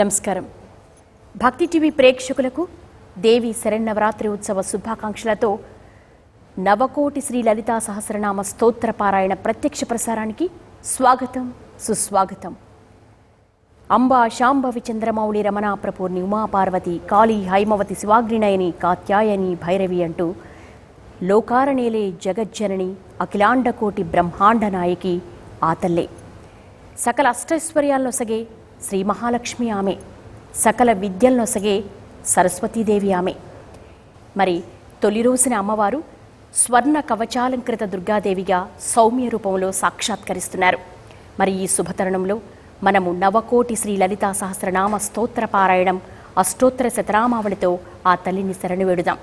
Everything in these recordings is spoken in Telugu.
నమస్కారం. భక్తి టీవీ ప్రేక్షకులకు దేవి శరన్నవరాత్రి ఉత్సవ శుభాకాంక్షలతో నవకోటి శ్రీ లలితా సహస్రనామ స్తోత్ర పారాయణ ప్రత్యక్ష ప్రసారానికి స్వాగతం, సుస్వాగతం. అంబా శాంభవి చంద్రమౌళి రమణ ప్రపూర్ణి ఉమా పార్వతి కాళీ హైమవతి శివాగ్నినయని కాత్యాయని భైరవి అంటూ లోకారణేలే జగజ్జనని అఖిలాండకోటి బ్రహ్మాండ నాయకి ఆతల్లే. సకల అష్టైశ్వర్యాలనొసగే శ్రీ మహాలక్ష్మి ఆమె, సకల విద్యలనొసగే సరస్వతీదేవి ఆమె. మరి తొలి రోజున అమ్మవారు స్వర్ణ కవచాలంకృత దుర్గాదేవిగా సౌమ్య రూపంలో సాక్షాత్కరిస్తున్నారు. మరి ఈ శుభతరుణంలో మనము నవకోటి శ్రీ లలితా సహస్రనామ స్తోత్ర పారాయణం అష్టోత్తర శతనామావళితో ఆ తల్లిని శరణు వేడుదాం.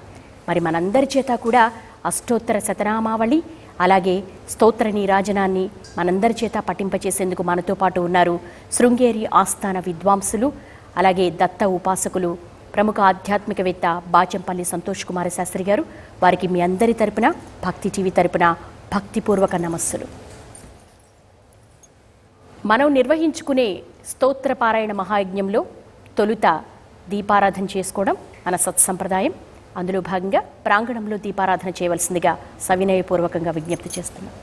మరి మనందరి చేత కూడా అష్టోత్తర శతనామావళి అలాగే స్తోత్ర నీరాజనాన్ని మనందరి చేత పఠింపచేసేందుకు మనతో పాటు ఉన్నారు శృంగేరి ఆస్థాన విద్వాంసులు, అలాగే దత్త ఉపాసకులు, ప్రముఖ ఆధ్యాత్మికవేత్త బాచంపల్లి సంతోష్ కుమార శాస్త్రి గారు. వారికి మీ అందరి తరపున భక్తి టీవీ తరపున భక్తిపూర్వక నమస్సులు. మనం నిర్వహించుకునే స్తోత్ర పారాయణ మహాయజ్ఞంలో తొలుత దీపారాధన చేసుకోవడం మన సత్సంప్రదాయం. అందులో భాగంగా ప్రాంగణంలో దీపారాధన చేయవలసిందిగా సవినయపూర్వకంగా విజ్ఞప్తి చేస్తున్నాం.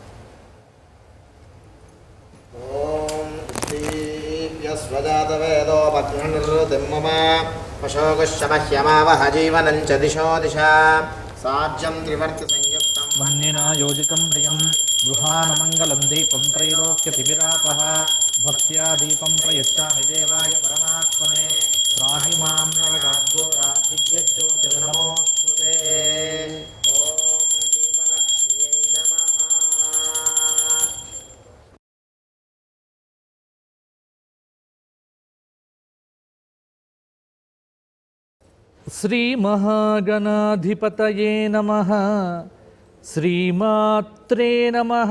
యోజితం ప్రియం గృహానమంగళం దీపం త్రైలోక్యతిమిరాపః భక్త్యా దీపం ప్రయచ్చామి దేవాయ పరమాత్మనే రాహి మాం నరకాద్ఘోరా దివ్యజ్యోతిర్నమోస్తుతే. ఓం శివలక్ష్మ్యై నమః. శ్రీ మహాగణాధిపతయే నమః. శ్రీమాత్రే నమః.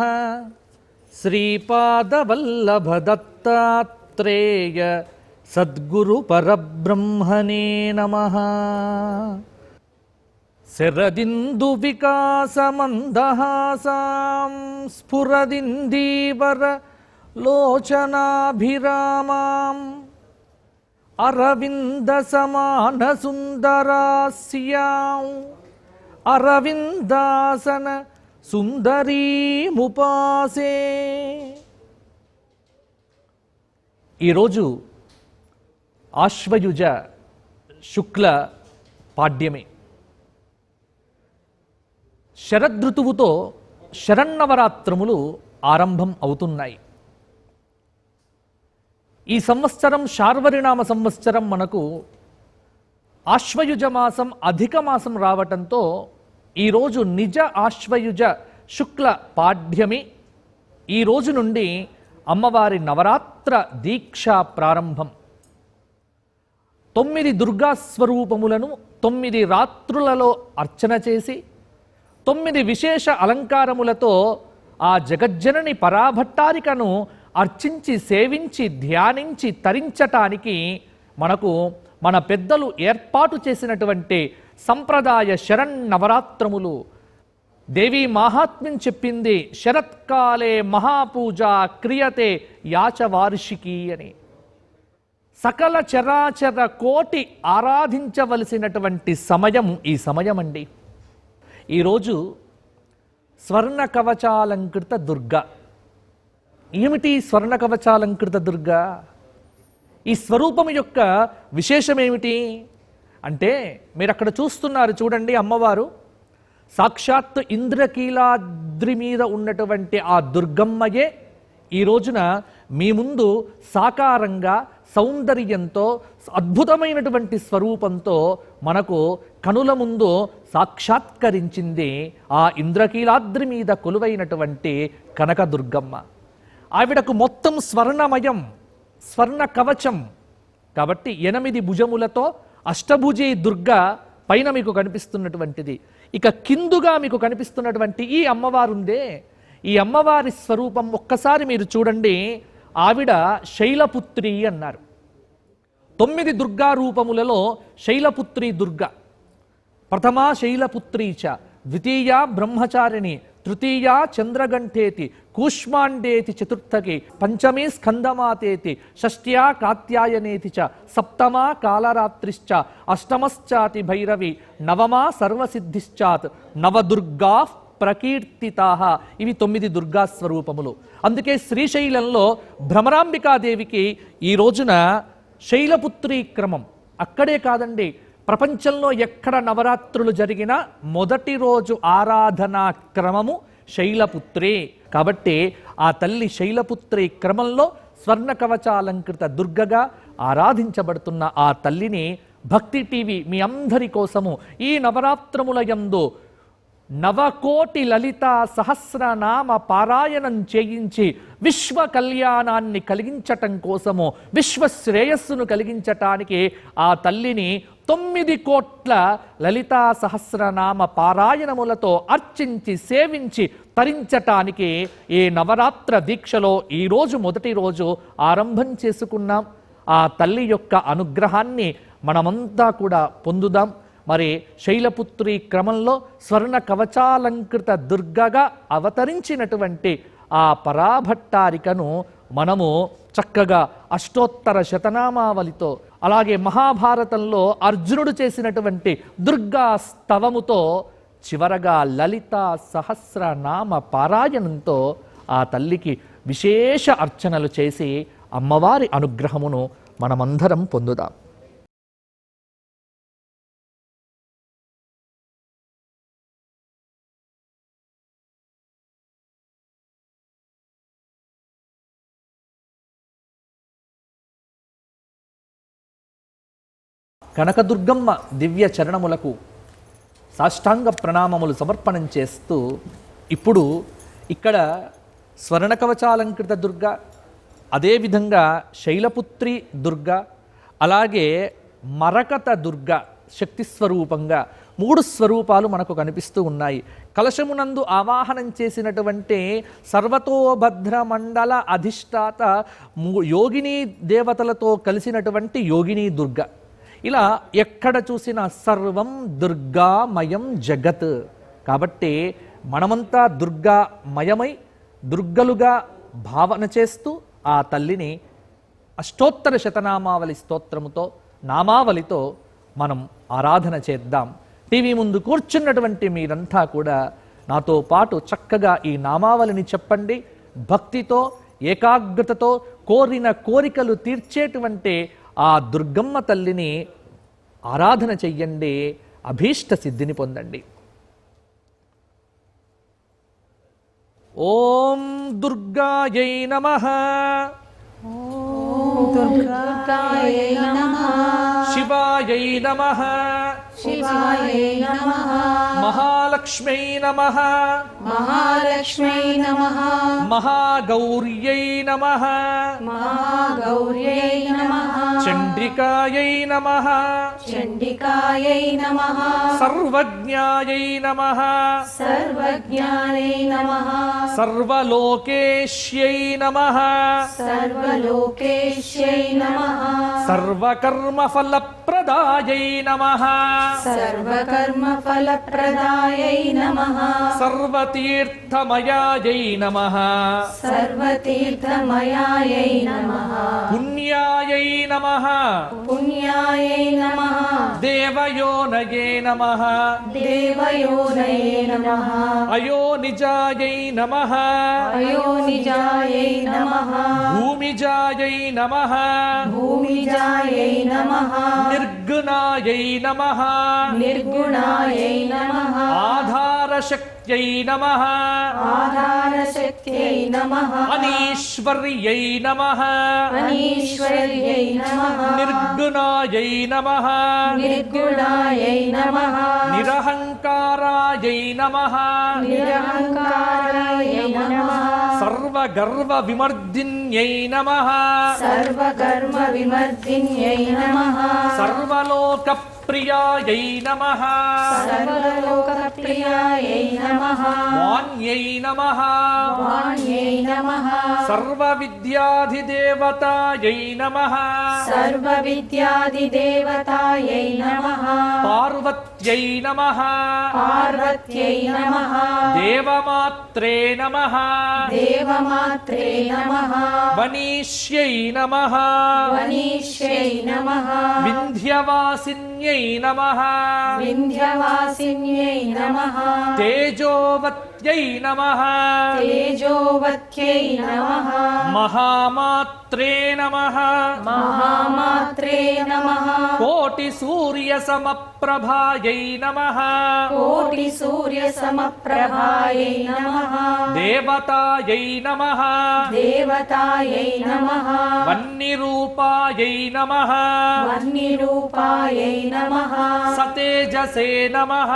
శ్రీపాదవల్లభదత్తాత్రేయ సద్గురు పరబ్రహ్మణే నమః. శరదిందు వికాసమందహాసాం స్ఫురదిందీవర లోచనాభిరామాం అరవింద సమాన సుందరాస్యాం అరవిందాసన సుందరీముపాసే. ఈరోజు ఆశ్వయుజ శుక్ల పాడ్యమి. శరదృతువుతో శరన్నవరాత్రములు ఆరంభం అవుతున్నాయి. ఈ సంవత్సరం శార్వరినామ సంవత్సరం మనకు ఆశ్వయుజ మాసం అధిక మాసం రావటంతో ఈరోజు నిజ ఆశ్వయుజ శుక్ల పాడ్యమి. ఈ రోజు నుండి అమ్మవారి నవరాత్ర దీక్ష ప్రారంభం. 9 దుర్గా స్వరూపములను 9 రాత్రులలో అర్చన చేసి 9 విశేష అలంకారములతో ఆ జగజ్జనని పరాభట్టారికను అర్చించి సేవించి ధ్యానించి తరించటానికి మనకు మన పెద్దలు ఏర్పాటు చేసినటువంటి సంప్రదాయ శరన్నవరాత్రములు. దేవీ మాహాత్మ్యం చెప్పింది, శరత్కాలే మహాపూజ క్రియతే యాచవార్షికి అని. సకల చరాచర కోటి ఆరాధించవలసినటువంటి సమయం ఈ సమయం అండి. ఈరోజు స్వర్ణ కవచాలంకృత దుర్గ. ఏమిటి స్వర్ణ కవచాలంకృత దుర్గ? ఈ స్వరూపం యొక్క విశేషం ఏమిటి అంటే, మీరు అక్కడ చూస్తున్నారు చూడండి, అమ్మవారు సాక్షాత్తు ఇంద్రకీలాద్రి మీద ఉన్నటువంటి ఆ దుర్గమ్మయే ఈ రోజున మీ ముందు సాకారంగా సౌందర్యంతో అద్భుతమైనటువంటి స్వరూపంతో మనకు కనుల ముందు సాక్షాత్కరించింది ఆ ఇంద్రకీలాద్రి మీద కొలువైనటువంటి కనకదుర్గమ్మ. ఆవిడకు మొత్తం స్వర్ణమయం, స్వర్ణ కవచం కాబట్టి 8 భుజములతో అష్టభుజీ దుర్గ పైన మీకు కనిపిస్తున్నటువంటిది. ఇక కిందుగా మీకు కనిపిస్తున్నటువంటి ఈ అమ్మవారుందే, ఈ అమ్మవారి స్వరూపం ఒక్కసారి మీరు చూడండి. ఆవిడ శైలపుత్రి అన్నారు. 9 దుర్గా రూపములలో శైలపుత్రి దుర్గ. ప్రథమా శైలపుత్రీ చ, ద్వితీయ బ్రహ్మచారిణి, తృతీయా చంద్రగంఠేతి కూష్మాండేతి చతుర్థకి పంచమీ స్కందమాతేతి షష్ట్యా కాత్యాయనేతి చ సప్తమా కాలరాత్రిశ్చ అష్టమశ్చాతి భైరవి నవమా సర్వసిద్ధిశ్చాత్ నవదుర్గా ప్రకీర్తితాః. ఇవి 9 దుర్గా స్వరూపములు. అందుకే శ్రీశైలంలో భ్రమరాంబికాదేవికి ఈ రోజున శైలపుత్రీ క్రమం. అక్కడే కాదండి, ప్రపంచంలో ఎక్కడ నవరాత్రులు జరిగినా మొదటి రోజు ఆరాధనా క్రమము శైలపుత్రే. కాబట్టి ఆ తల్లి శైలపుత్రి క్రమంలో స్వర్ణ కవచాలంకృత దుర్గగా ఆరాధించబడుతున్న ఆ తల్లిని భక్తి టీవీ మీ అందరి కోసము ఈ నవరాత్రముల యందు నవకోటి లలితా సహస్రనామ పారాయణం చేయించి విశ్వ కళ్యాణాన్ని కలిగించటం కోసము, విశ్వ శ్రేయస్సును కలిగించటానికి ఆ తల్లిని 9 కోట్ల లలితా సహస్రనామ పారాయణములతో అర్చించి సేవించి తరించటానికి ఈ నవరాత్ర దీక్షలో ఈరోజు మొదటి రోజు ఆరంభం చేసుకున్నాం. ఆ తల్లి యొక్క అనుగ్రహాన్ని మనమంతా కూడా పొందుదాం. మరి శైలపుత్రి క్రమంలో స్వర్ణ కవచాలంకృత దుర్గగా అవతరించినటువంటి ఆ పరాభట్టారికను మనము చక్కగా అష్టోత్తర శతనామావళితో, అలాగే మహాభారతంలో అర్జునుడు చేసినటువంటి దుర్గా స్తవముతో, చివరగా లలితా సహస్రనామ పారాయణంతో ఆ తల్లికి విశేష అర్చనలు చేసి అమ్మవారి అనుగ్రహమును మనమందరం పొందుదాం. కనకదుర్గమ్మ దివ్య చరణములకు సాష్టాంగ ప్రణామములు సమర్పణం చేస్తూ ఇప్పుడు ఇక్కడ స్వర్ణ కవచాలంకృత దుర్గ, అదేవిధంగా శైలపుత్రి దుర్గ, అలాగే మరకత దుర్గ శక్తి స్వరూపంగా 3 స్వరూపాలు మనకు కనిపిస్తూ ఉన్నాయి. కలశమునందు ఆవాహనం చేసినటువంటి సర్వతోభద్ర మండల అధిష్టాత యోగిని దేవతలతో కలిసినటువంటి యోగిని దుర్గ. ఇలా ఎక్కడ చూసినా సర్వం దుర్గామయం జగత్. కాబట్టి మనమంతా దుర్గామయమై దుర్గలుగా భావన చేస్తూ ఆ తల్లిని అష్టోత్తర శతనామావళి స్తోత్రముతో, నామావళితో మనం ఆరాధన చేద్దాం. టీవీ ముందు కూర్చున్నటువంటి మీరంతా కూడా నాతో పాటు చక్కగా ఈ నామావళిని చెప్పండి. భక్తితో, ఏకాగ్రతతో కోరిన కోరికలు తీర్చేటువంటి ఆ దుర్గమ్మ తల్లిని ఆరాధన చెయ్యండి, అభీష్ట సిద్ధిని పొందండి. ఓం దుర్గాయై నమః. దుర్గాయై నమః. శివాయై నమః. శివాయై నమః. మహాలక్ష్మై నమః. మహాలక్ష్మై నమః. మహాగౌర్యై నమః. మహాగౌర్యై నమః. చండికాయై నమః. చండికాయై నమః. సర్వజ్ఞాయై నమః. సర్వజ్ఞాయై నమః. సర్వలోకేశ్యై నమః. సర్వలోకేశ్యై నమః. సర్వకర్మఫలప్రదాయై నమః. సర్వకర్మఫలప్రదాయై నమః. సర్వతీర్థమయాయై నమః. సర్వతీర్థమయాయై నమః. పుణ్యాయై నమః. పుణ్యాయై నమః. దేవయోనయే నమః. దేవయోనయే నమః. అయోనిజాయై నమః. అయోనిజాయై నమః. భూమిజాయై నమః. భూమిజాయై నమః. నిర్గుణాయై నమః. నిర్గుణాయై నమః. ఆధారశక్త్యై నమః. ఆధారశక్త్యై నమః. అనీశ్వర్యై నమః. అనీశ్వర్యై నమః. నిర్గుణాయై నమః. నిర్గుణాయై నమః. నిరహంకారాయై నమః. నిరహంకారాయై నమః. సర్వగర్వ విమర్దిన్యై నమః. సర్వకర్మ విమర్దిన్యై నమః. సర్వలోక సర్వలోకప్రియాయై నమః సర్వలోకప్రియాయై నమః వాణ్యై నమః వాణ్యై నమః సర్వవిద్యాధిదేవతాయై నమః సర్వవిద్యాదిదేవతాయై నమః పార్వత్యై నమః పార్వత్యై నమః దేవమాత్రే నమః దేవమాత్రే నమః వనీష్యై నమః వనీష్యై నమః వింధ్యవాసిన్యై నమః వింధ్యవాసిన్యై నమః తేజోవత్యై నమః తేజోవత్యై నమః మహామాత్రే నమః మహామాత్రే నమః కోటి సూర్య సమప్రభాయై నమః కోటి సూర్య సమప్రభాయై నమః దేవతాయై నమః దేవతాయై నమః వన్నిరూపాయై నమః వన్నిరూపాయై నమః సతేజసే నమః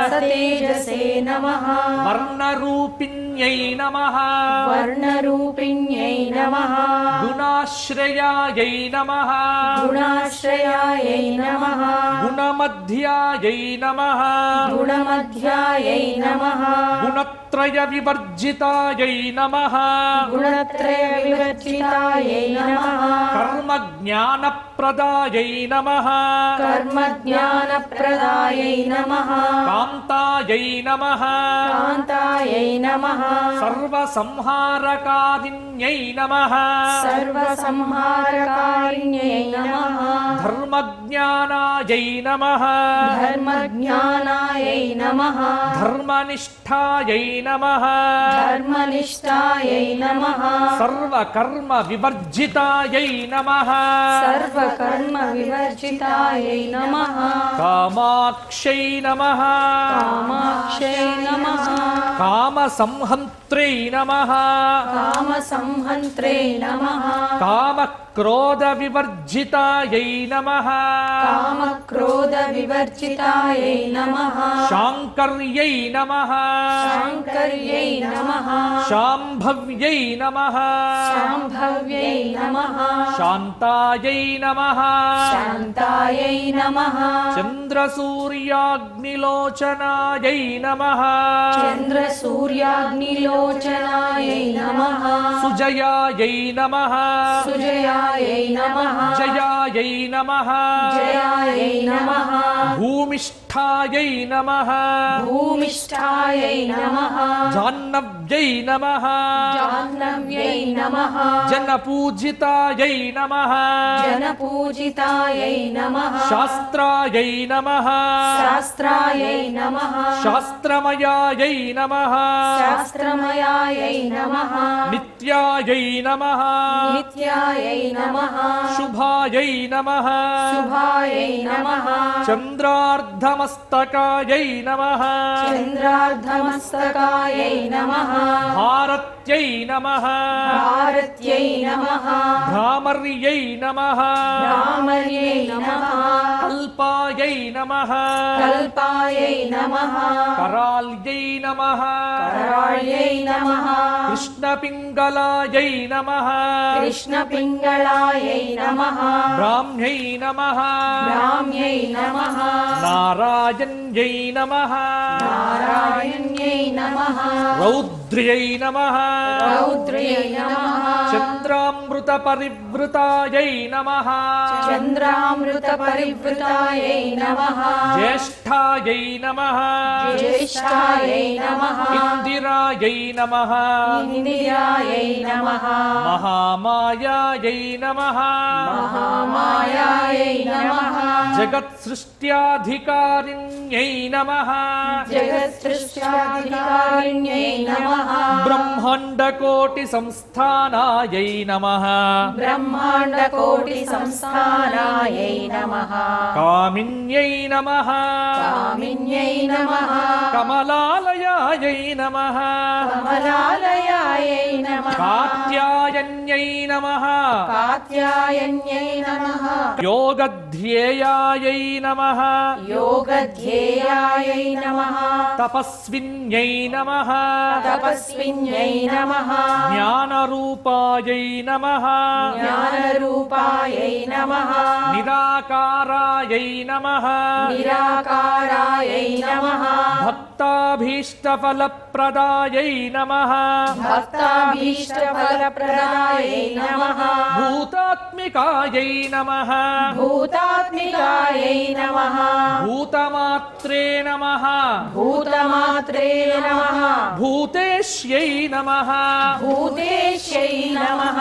సతేజసే నమః వర్ణరూపిణ్యై నమః వర్ణరూపిణ్యై నమః గుణాశ్రయాయై నమః గుణాశ్రయాయై నమః గుణమధ్యాయై నమః గుణమధ్యాయై నమః గుణత్రయ వివర్జితాయై నమః గుణత్రయ వివర్జితాయై నమః కర్మ జ్ఞానప్రదాయై నమః కర్మ జ్ఞానప్రదాయై నమః కాంతాయై నమః కాంతాయై నమః సర్వసంహారకారిణ్యై నమః సర్వసంహారకారిణ్యై నమః ధర్మజ్ఞానాయై నమః ధర్మజ్ఞానాయై నమః ధర్మనిష్టాయై నమః ధర్మనిష్టాయై నమః సర్వకర్మ వివర్జితాయై నమః సర్వకర్మ వివర్జితాయై నమః కామాక్షై నమః కామాక్షై నమః కామసంహంత్రై నమః కామసంహంత్రే నమః కామక్రోధ వివర్జితాయై నమః కామక్రోధ వివర్జితాయై నమః శాంకర్యై నమః శాంకర్యై నమః శాంభవ్యై నమః శాంభవ్యై నమః శాంతాయై నమః శాంతాయై నమః చంద్రసూర్యాగ్నిలోచనాయై నమః చంద్రసూర్యాగ్నిలోచనాయై నమః సుజయాయై నమః సుజయాయై నమః జయాయై నమః జయాయై నమః భూమిష్ఠాయై నమః భూమిష్ఠాయై నమః జాహ్నవ్యై నమః జాహ్నవ్యై నమః జనపూజితాయై నమః జనపూజితాయై నమః శాస్త్రాయై నమః శాస్త్రాయై నమః శాస్త్రమయాయై నమః శాస్త్రమయాయై నమః నిత్యాయై నమః నిత్యాయై నమః శుభాయై నమః శుభాయై నమః చంద్రార్ధమస్తకాయై నమః చంద్రార్ధమస్తకాయై నమః భారత్యై నమః భారత్యై నమః భ్రామర్యై నమః రామర్యై నమః కల్పాయై నమః కల్పాయై నమః కరాళ్యై నమః కరాళ్యై నమః కృష్ణపింగళాయై నమః కృష్ణపింగళాయై నమః బ్రాహ్మ్యై నమః రామ్యై నమః నారాయణ్యై నమః నారాయణ్యై నమః రౌద్ర్యై నమః రౌద్ర్యై నమః చంద్రామృత పరివృతాయై నమః చంద్రామృత పరివృతాయై నమః జ్యేష్ఠాయై నమః జ్యేష్ఠాయై నమః ఇందిరాయై నమః ఇందిరాయై నమః మహామాయాయై నమః మహామాయాయై నమః జగత్సృష్ట్యాధికారిణ్యై నమః జగత్సృష్ట్యాధికారిణ్యై నమః బ్రహ్మాండకోటి సంస్థానాయై నమః బ్రహ్మాండకోటి సంస్థానాయై నమః కామిన్యై నమః కామిన్యై నమః కమలాలయాయై నమః కమలాలయాయై నమః కాత్యాయన్యై నమః కాత్యాయన్యై నమః యోగధ్యేయాయై నమః యోగధ్యేయాయై తాపసేయాయై నమః తపస్విన్యై నమః తపస్విన్యై నమః జ్ఞానరూపాయై నమః జ్ఞానరూపాయై నమః నిరాకారాయై నమః నిరాకారాయై నమః భక్తాభీష్టఫలప్రదాయై నమః భక్తాభీష్టఫలప్రదాయై నమః భూతాత్మికాయై నమః భూతాత్మికాయై నమః భూతమాత్రే నమః భూతమాత్రే నమః భూతేష్యై నమః భూతేశ్యై నమః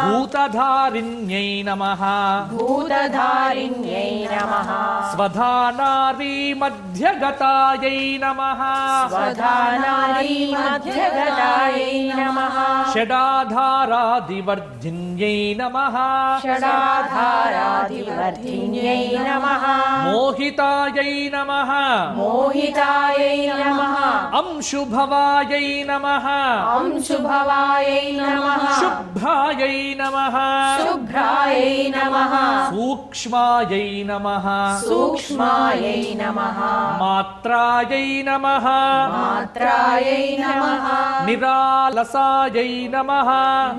భూతధారిణ్యై నమః భూతధారిణ్యై నమః స్వధానారీ మధ్యగతాయై నమః స్వధానారీ మధ్యగతాయై నమః షడాధారాదివర్ధిన్యై నమః షడాధారాధివర్ధిన్యై నమః మోహితాయై నమః మోహితాయై నమః అంశుభవాయై నమః అంశుభవాయై నమః శుభ్రాయై నమః శుభ్రాయై నమః సూక్ష్మాయై నమః సూక్ష్మాయై నమః మాత్రాయై నమః మాత్రాయై నమః నిరాలసాయై నమః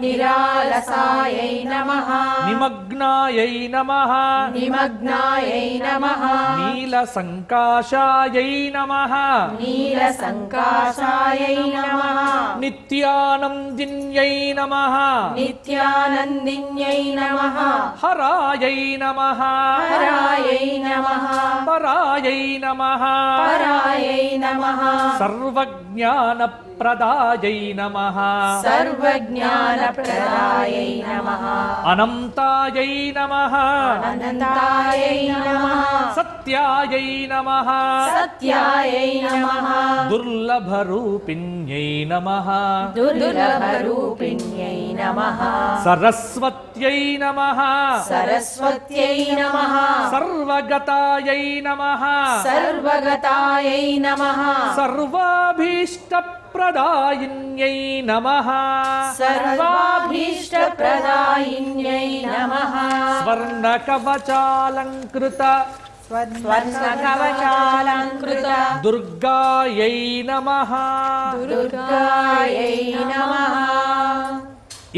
నిరాలసాయై నమః నిమగ్నాయై నమః నిమగ్నాయై నమః నీలసంకాశాయై నమః నీలసంకాశాయై నమః నిత్యానందిన్యై నమః నిత్యానందిన్యై నమః హరాయై నమః హరాయై నమః పరాయై నమః పరాయై నమః సర్వజ్ఞానప్రదాయై నమః సర్వజ్ఞానప్రదాయై నమః అనంతాయై నమః అనంతాయై నమః సత్యాయై నమః సత్యాయై నమః దుర్లభరూపిణ్యై నమః దుర్లభరూపిణ్యై నమః సరస్వత్యై నమః సరస్వత్యై నమః సర్వగతాయై నమః సర్వగతాయై నమః సర్వాభీష్టప్రదాయిన్యై నమః సర్వాభీష్టప్రదాయిన్యై నమః స్వర్ణకవచాలంకృత స్వర్ణకవచాలంకృత దుర్గాయై నమః దుర్గాయై నమః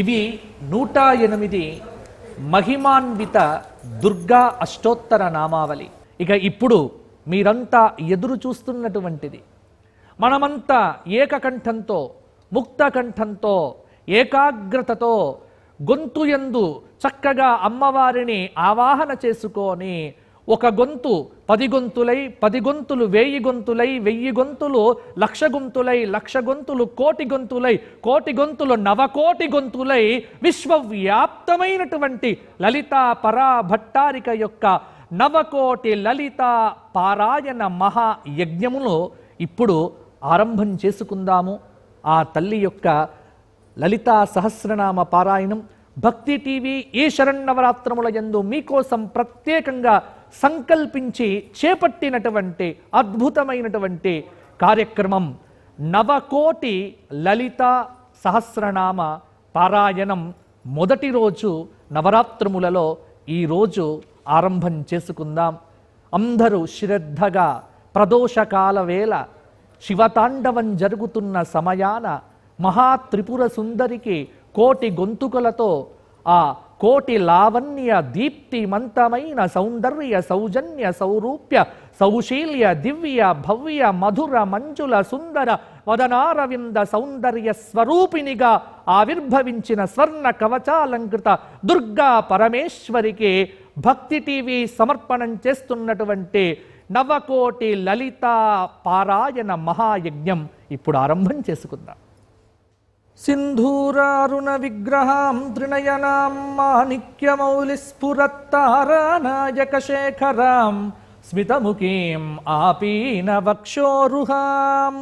ఇవి 108 మహిమాన్విత దుర్గా అష్టోత్తర నామావళి. ఇక ఇప్పుడు మీరంతా ఎదురు చూస్తున్నటువంటిది, మనమంతా ఏకకంఠంతో ముక్తకంఠంతో ఏకాగ్రతతో గొంతు యందు చక్కగా అమ్మవారిని ఆవాహన చేసుకొని ఒక గొంతు 10 గొంతులై 10 గొంతులు 1000 గొంతులై 1000 గొంతులు 1,00,000 గొంతులై 1,00,000 గొంతులు 1,00,000 గొంతులై 1,00,000 గొంతులు 9,00,00,000 గొంతులై విశ్వవ్యాప్తమైనటువంటి లలితా పరాభట్టారిక యొక్క 9,00,00,000 లలితా పారాయణ మహాయజ్ఞమును ఇప్పుడు ఆరంభం చేసుకుందాము. ఆ తల్లి యొక్క లలితా సహస్రనామ పారాయణం భక్తి టీవీ ఈ శరన్నవరాత్రముల యందు మీకోసం ప్రత్యేకంగా సంకల్పించి చేపట్టినటువంటి అద్భుతమైనటువంటి కార్యక్రమం 9,00,00,000 లలితా సహస్రనామ పారాయణం మొదటి రోజు నవరాత్రములలో ఈరోజు ఆరంభం చేసుకుందాం. అందరూ శ్రద్ధగా ప్రదోషకాల వేళ శివతాండవం జరుగుతున్న సమయాన మహాత్రిపుర సుందరికి 1,00,00,000 గొంతుకలతో ఆ 1,00,00,000 లావణ్య దీప్తిమంతమైన సౌందర్య సౌజన్య సౌరూప్య సౌశీల్య దివ్య భవ్య మధుర మంజుల సుందర వదనారవింద సౌందర్య స్వరూపిణిగా ఆవిర్భవించిన స్వర్ణ కవచాలంకృత దుర్గా పరమేశ్వరికి భక్తి టీవీ సమర్పణం చేస్తున్నటువంటి 9,00,00,000 లలితా పారాయణ మహాయజ్ఞం ఇప్పుడు ఆరంభం చేసుకుందాం. సింధూరారుణ విగ్రహాం త్రినయనాం మాణిక్యమౌలిస్ఫురత్తారానాయక శేఖరాం స్మితముఖీం ఆపీన వక్షోరుహాం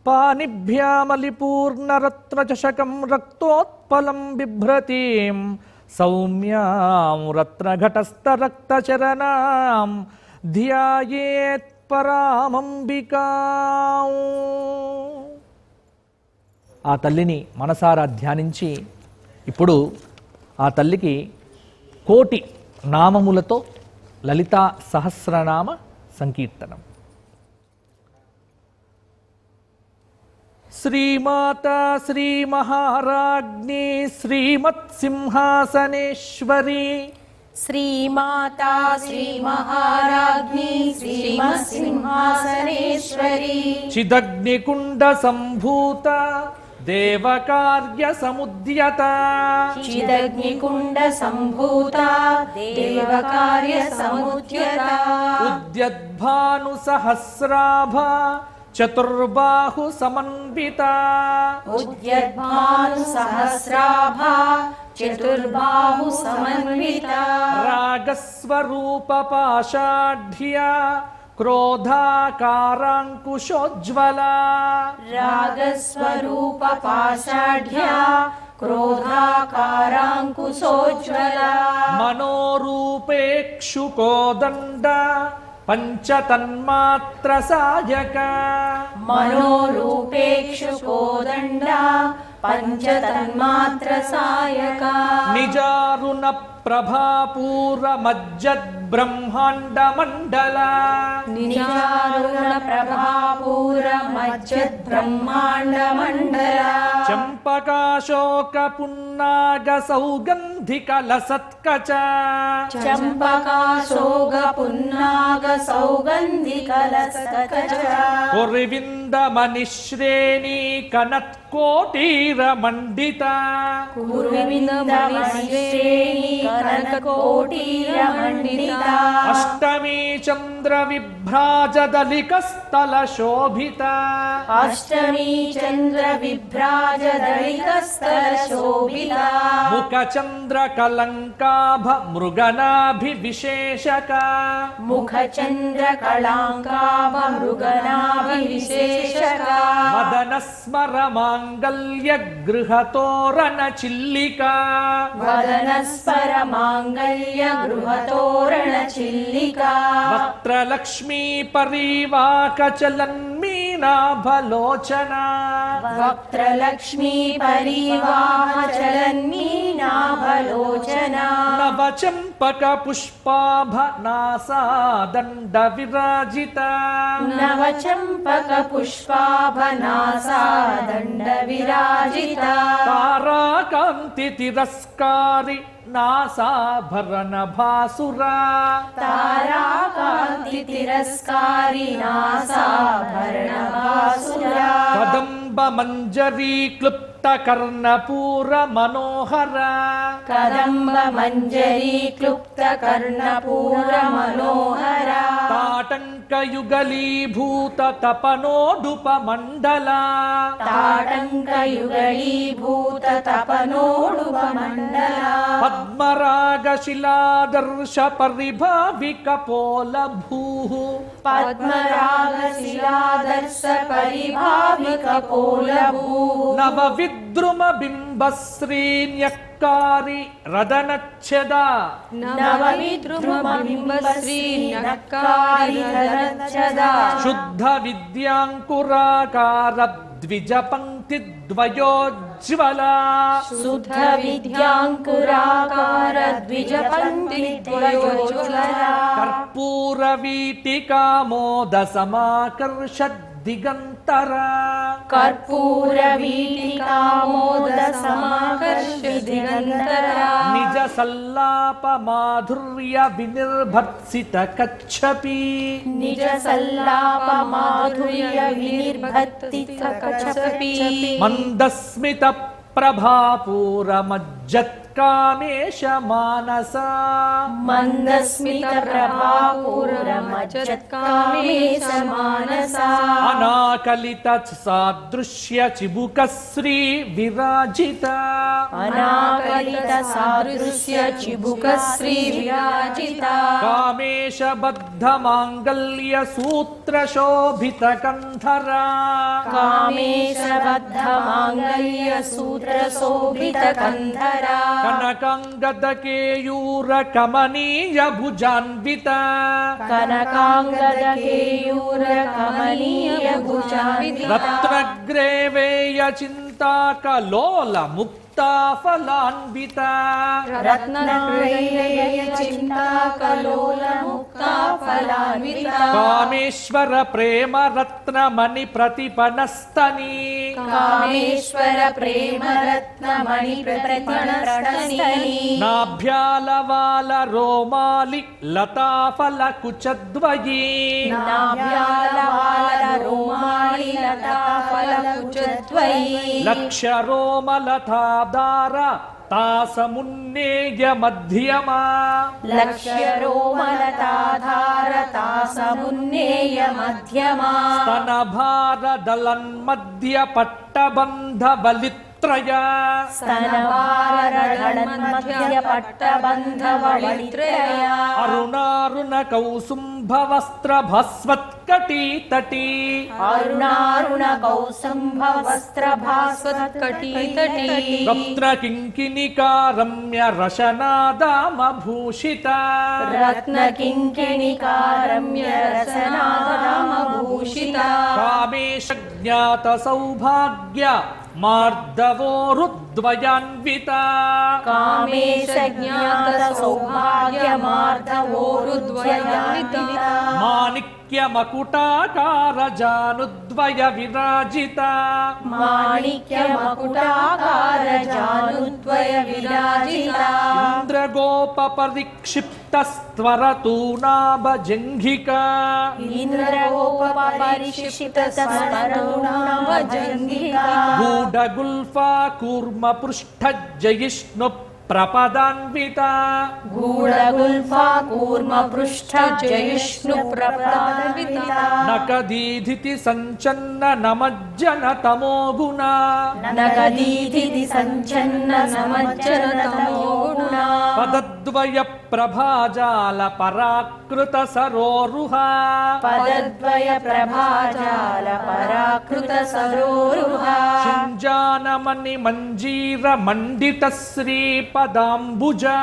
పానిభ్యామలిపూర్ణరత్నచషకం రక్తోత్పలం బిభ్రతీం సౌమ్యాం రత్నఘటస్థరక్తచరణాం ధ్యాయేత్ పరామంబికాం. ఆ తల్లిని మనసారా ధ్యానించి ఇప్పుడు ఆ తల్లికి 1,00,00,000 నామములతో లలితా సహస్రనామ సంకీర్తనం. శ్రీమాతా శ్రీ మహారాజ్ఞి శ్రీమత్సింహాసనేశ్వరి శ్రీమాతా శ్రీ మహారాజ్ఞి శ్రీమత్సింహాసనేశ్వరి చిదగ్నికుండ సంభూత దేవకార్య సముద్యత చిదగ్నికుండ సంభూత దేవకార్య సముద్యత ఉద్యద్భాను సహస్రాభ చతుర్బాహు సమన్విత ఉద్యద్భాను సహస్రాభ చతుర్బాహు సమన్విత రాగస్వరూప పాషాఢ్య క్రోధాకారాంకుశోజ్వల రాగస్వరూప పాషాఢ్య క్రోధాకారాంకుశోజ్వల మనోరూపేక్షుకోదండ పంచతన్మాత్ర సాయక మనోరూపేక్షుకోదండ పంచతన్మాత్ర సాయక నిజారుణ ప్రభాపూర మజ్జద్బ్రహ్మాండ మండల నిజారుణ ప్రభాపూర మజ్జద్ బ్రహ్మాండ మండల చంపకాశోక పున్నాగ సౌగంధిక లసత్కచ చంపకాశోగ పున్నాగ సౌగంధిక లసత్కచ కురివింద మనిశ్రేణి కనత్కోటీర మండిత కుర్విందమణిశ్రేణి కనకోటీర మండిత అష్టమీ చంద్ర విభ్రాజదలిక స్థల శోభిత అష్టమీ చంద్ర విభ్రాజ దళిత స్థల శోభిత ముఖ చంద్ర కలంకాభ మృగనాభి విశేషక ముఖ చంద్ర కళాంకాభ మృగనాభి విశేషక మదన స్మర మాంగళ్య గృహతోరణ చిల్లిక వదనస్పర మాంగళ్య గృహతోరణ చిల్లిక వక్త్రలక్ష్మీ పరీవాక చలన్మీనాభలోచన వక్త్రలక్ష్మీ పరివాహ చలన్మీనాభలోచన నవచంపక పుష్పాభ నాసాదండ విరాజిత నవచంపక పుష్పాభనాసా దండ విరాజిత తారాకాంతి తిరస్కారి నాసాభరణ భాసురా తారాకాంతి తిరస్కారి నాసాభరణ భాసురా కదంబ మంజరీ క్లుప్త కర్ణపూర మనోహర కదంబ మంజరీ క్లుప్త కర్ణపూర మనోహర తాటంక యుగలీభూత తపనోడుప మండల తాటంక యుగళీభూత తపనోడుప మండల పద్మరాగ శిలాదర్శ పరిభావిక పోల భూ పద్మరాగ శిలాదర్శ పరిభావిక పోలభూ నవ విద్రుమ బింబశ్రీన్యక్కారి రదనచ్ఛద నవవిద్రుమబింబశ్రీ నక్కారి రదచ్చదా శుద్ధ విద్యాంకురాకార ద్విజ పంక్తి ద్వయోజ్వల శుద్ధ విద్యాంకురాకార ద్విజ పంక్తి ద్వయోజ్వల కర్పూర వీటికామోద సమాకర్ష దిగంతర కర్పూర వీటికామోద సమాకర్ష దిగంతర నిజ సల్లాప మాధుర్య వినిర్భర్సిత కచ్చపి నిజ సల్లాప మాధుర్య వినిర్భక్తి కచపి మందస్మిత ప్రభాపూర మజ్జత్కామేశ మానస మందస్మిత ప్రభాపూర మజ్జత్కామేశ మానస అనాకలిత సాదృశ్య చిబుక శ్రీ విరాజిత అనాకలిత సాదృశ్య చిబుక శ్రీ విరాజిత కామేశ బద్ధ మాంగళ్య సూత్ర శోభిత కంధర కామేశ బద్ధ మాంగళ్య సూత్ర శోభిత కంధర కనకాంగద కేయూర కమనీయ భుజాన్విత కనకాంగద కేయూర కమనీయ భుజాన్విత రత్నగ్రేవేయ చింతాకలోల ముక్త मुक्ताफलान्विता रत्नत्रयीचिन्ताकलोलमुक्ताफलान्विता कामेश्वर प्रेम रत्नमणि प्रतिपनस्तनी कामेश्वर प्रेम रत्नमणि प्रतिपनस्तनी नाभ्यालवाल रोमालि लताफल कुचद्वयी नाभ्यालवाल रोमाणि लताफलकुचद्वयी लक्ष्यरोमलतादार तासमुन्नेय मध्यमा लक्ष्यरोमलताधारतासमुन्नेय मध्यमा स्तनभारदलन्मध्य पट्टबन्धबलित्रया स्तनभारदलन्मध्य पट्टबन्धबलित्रया अरुणारुण कौसुम्भवस्त्रभस्वत्कटीतटी अरुणारुण कौसुम्भवस्त्रभास्वत्कटीतटी रत्नकिङ्किणिका रम्य रशनादामभूषिता रत्नकिङ्किणिका रम्य रसनादामभूषिता कामेश ज्ञात सौभाग्य मार्दवोरुद्वयान्विता कामेश ज्ञात सौभाग्यमार्धवोरुद्वयान्विता माणिक्यमकुटाकार जानुद्वय विराजिता माणिक्यमकुटाकार जानुद्वय विराजिता इन्द्रगोपपरिक्षिप्तस्त्वरतूनाभजङ्घिका इन्द्रगोपपरिक्षिप्तस्मरणोणवजङ्घिका गूढगुल्फा कूर्मपृष्ठजयिष्णु प्रपदान्विता गूढगुल्फा कूर्मपृष्ठ जयिष्णु प्रपदान्विता नकदीधिति सञ्चन्न नमज्जन तमोगुणा नगदीधिति सञ्चन्न समज्जन तमोगुणा पदद्वय प्रभाजाल पराकृत सरोरुहा पदद्वय प्रभाजाल पराकृत सरोरुहा शिञ्जानमणि मञ्जीर मण्डित श्रीपदाम्बुजा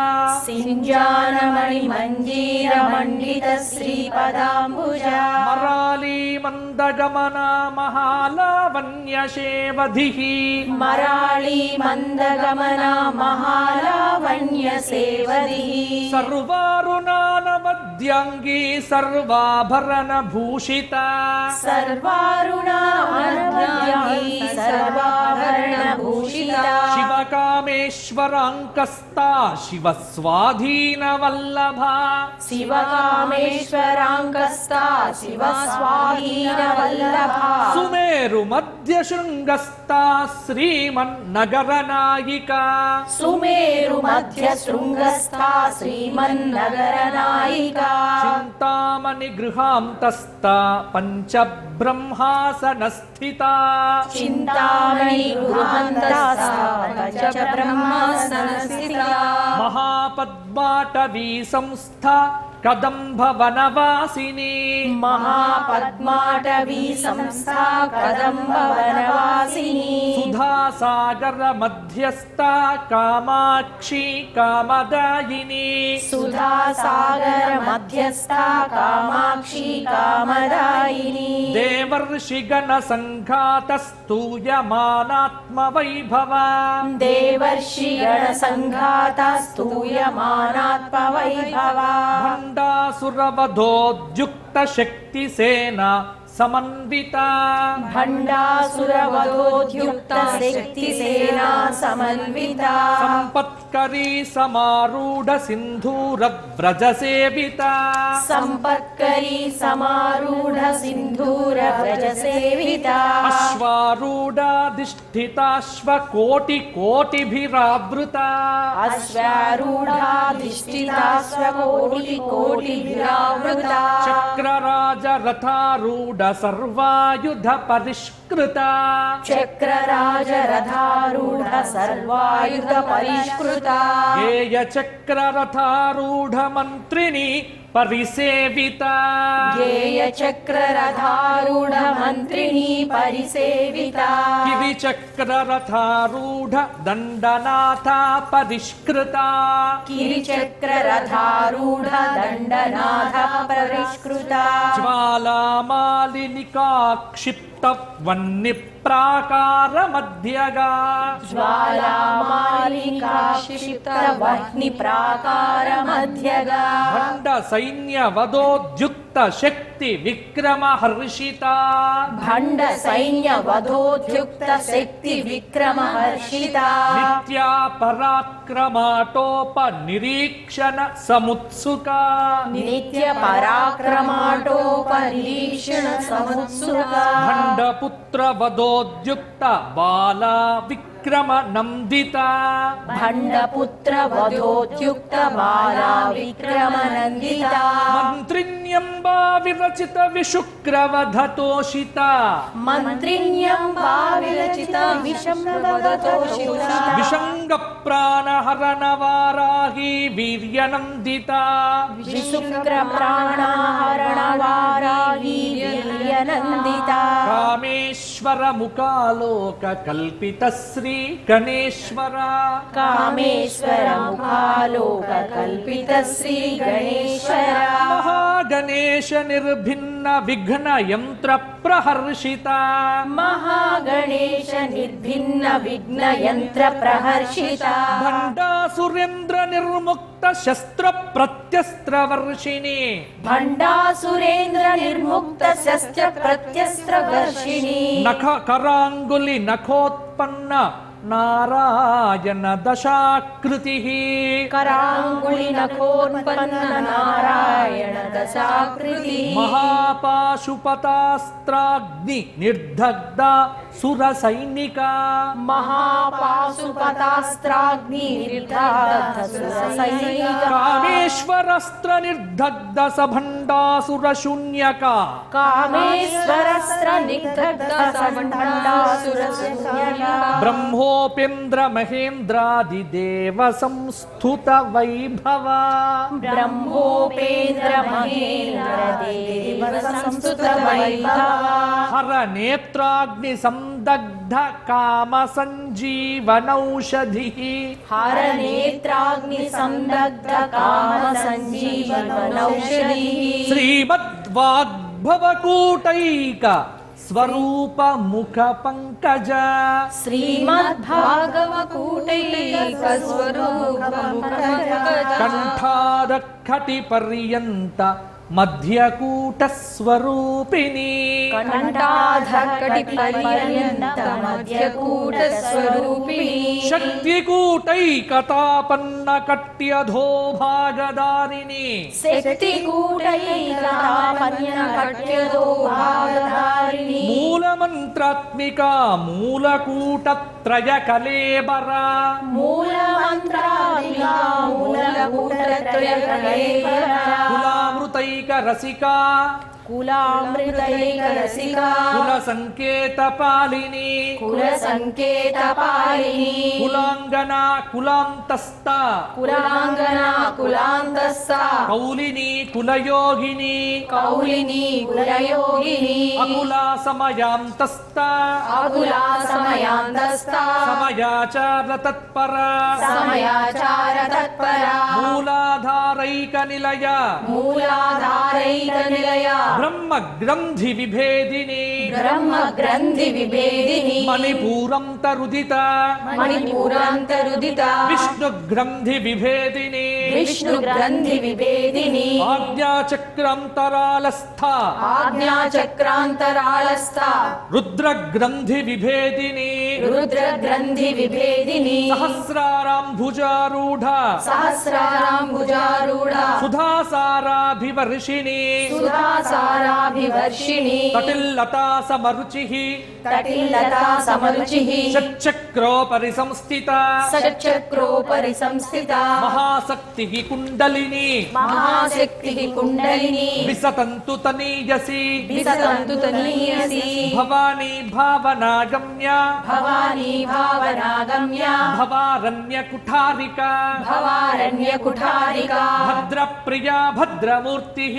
सिञ्जानमणि मञ्जीर मण्डित श्रीपदाम्बुजा मराली मन्दगमना महालावण्यशेवधिः मराळी मन्दगमना महालावण्यसेवधिः सर्वारुणानवद्याङ्गी सर्वाभरणभूषिता सर्वारुणा अनवद्याङ्गी सर्वाभरणभूषिता शिवकामेश्वराङ्कस्ता शिवस्वाधीनवल्लभा शिवकामेश्वराङ्कस्ता शिवस्वाधीनवल्लभा सुमेरुमध्यशृङ्गस्ता श्रीमन्नगरनायिका सुमेरुमध्यशृङ्गस्था श्रीमन्नगरनायिका चिन्तामणिगृहान्तस्था पञ्चब्रह्मासनस्थिता चिन्तामणि गृहान्तस्था पञ्चब्रह्मासनस्थिता महापद्माटवी संस्था कदम्बवनवासिनी महापद्माटवी संस्था कदम्बवनवासिनी सुधासागर मध्यस्था कामाक्षी कामदायिनी सुधासागर मध्यस्था कामाक्षी कामदायिनी देवर्षिगण संघातस्तूयमानात्मवैभवा देवर्षिगण संघाता स्तूयमानात्मवैभवा भण्डासुरवधोद्युक्त शक्तिसेना समन्विता भण्डासुरवधोद्युक्त शक्तिसेना समन्विता संपत्करी समारूढ सिन्धूर व्रजसेविता संपत्करी समारूढ सिन्धूर व्रजसेविता अश्वारूढाधिष्ठिताश्वकोटिकोटिभिरावृता अश्वारूढाधिष्ठिताश्वकोटिकोटिभिरावृता चक्रराजरथारूढ सर्वायुध परिष्कृता चक्रराजरथारूढ सर्वायुध परिष्कृता गेयचक्ररथारूढ मन्त्रिणी परिसेविता गेयचक्ररथारूढ मन्त्रिणी परिसेविता गिरिचक्ररथारूढ दण्डनाथा परिष्कृता गिरिचक्ररथारूढ दण्डनाथ परिष्कृता ज्वालामालिनिका क्षिप्त वह्निप्राकारमध्यगा ज्वालामालिका क्षिप्तवह्निप्राकारमध्यगा भण्ड सैन्यवदोद्युक्त शक्ति विक्रम हर्षिता भण्ड सैन्यवधोद्युक्त शक्ति विक्रम हर्षिता नित्या पराक्रमाटोप निरीक्षण समुत्सुका नित्य पराक्रमाटोपरीक्षण समुत्सुका भण्डपुत्र वदोद्युक्त बाला विक्रम नन्दिता भण्डपुत्र वधोद्युक्त बाला विक्रम नन्दिता मन्त्रिण्यम्बा विरचित विशुक्रवधतोषिता मन्त्रिण्यम्बा विरचित विषमवदतोषिता विषङ्ग प्राणहरणवाराही वीर्यनन्दिता विशुक्र प्राणाहरणवाराही वीर्यनन्दिता कामेश्वर मुखालोक कल्पित श्री गणेश्वर कामेश्वर मुखालोक कल्पित श्री गणेश्वर महागणेश निर्भिन्न विघ्न यंत्र प्रहर्षिता महागणेश निर्भिन्न विघ्न यंत्र प्रहर्षिता भण्डासुरेन्द्र निर्मुक्त शस्त्र प्रत्यस्त्र वर्षिणी भण्डासुरेन्द्र निर्मुक्त शस्त्र प्रत्यस्त्र वर्षिणी नख करांगुलि नखोत्पन्न नारायण दशाकृतिः करांगुलि नखोत्पन्न नारायण दशाकृति महापाशुपतास्त्राग्नि निर्दग्धा सुरसैनिका महापाशुपतास्त्राग्नि निर्दग्ध सुरसैनिका कामेश्वरस्त्र निर्दग्ध सभण्डासुर शून्यका कामेश्वरस्त्र निर्दग्ध सभण्डासुर शून्यका ब्रह्मोपेन्द्र महेन्द्रादिदेव संस्तुत वैभव ब्रह्मोपेन्द्र महेन्द्र देव संस्तुत वैभव हर नेत्राग्नि संदग्ध काम संजीवनौषधि हर नेत्राग्नि संदग्ध काम संजीवनौषधि श्रीमद्वाग्भवकूटैक स्वरूप मुख पंकज श्रीमद्भागवकूटैक स्वरूप कंठादखटि पर्यंत मध्यकूट स्वरूपिणी कंठाधकटि पर्यंत मध्यकूट स्वरूपिणी शक्तिकूटैकतापन्न कट्यधो भागदारिणी शक्तिकूटैकतापन्न कट्यधो भागधारिणी मूलमन्त्रात्मिका मूलकूटत्रय कलेबरा मूलमन्त्रात्मिका मूलकूटत्रय कलेबरा कुलामृतैक रसिका कुलामृतैक रसिका कुलसंकेत पालिनी कुलसंकेतपालिनी कुलांगना कुलांतस्ता कुलांगना कुलांतस्सा कौलिनी कुलयोगिनी कौलिनी कुलयोगिनी अकुला समयांतस्ता अकुला समयांतस्था समयाचार तत्परा समयाचार तत्परा मूलाधारैक निलय मूलाधारैक निलया ब्रह्म ग्रंथि विभेदिनी ब्रह्म ग्रंथि विभेदिनी मणिपूरंतरुदिता मणिपूरांतरुदिता विष्णु ग्रंथि विभेदिनी विष्णु ग्रंथि विभेदिनी आज्ञाचक्रांतरालस्था आज्ञाचक्रांतरालस्था रुद्र ग्रंथि विभेदिनी रुद्र ग्रंथि विभेदिनी सहस्राराम्भुजारूढ़ सहस्राराम्भुजारूढ़ सुधासाराभिवर्षिणी सुधासाराभिवर्षिणी तटिल्लता समरुचिः तटिल्लता समरुचिः षट्चक्रोपरि संस्थिता षट्चक्रोपरि संस्थिता महाशक्ति महाशक्तिः कुण्डलिनी महाशक्तिः कुण्डलिनी विसतन्तु तनीयसी विसतन्तु तनीयसी भवानी भावनागम्या भवानी भावनागम्या भवारण्यकुठारिका भवारण्यकुठारिका भद्रप्रिया भद्रमूर्तिः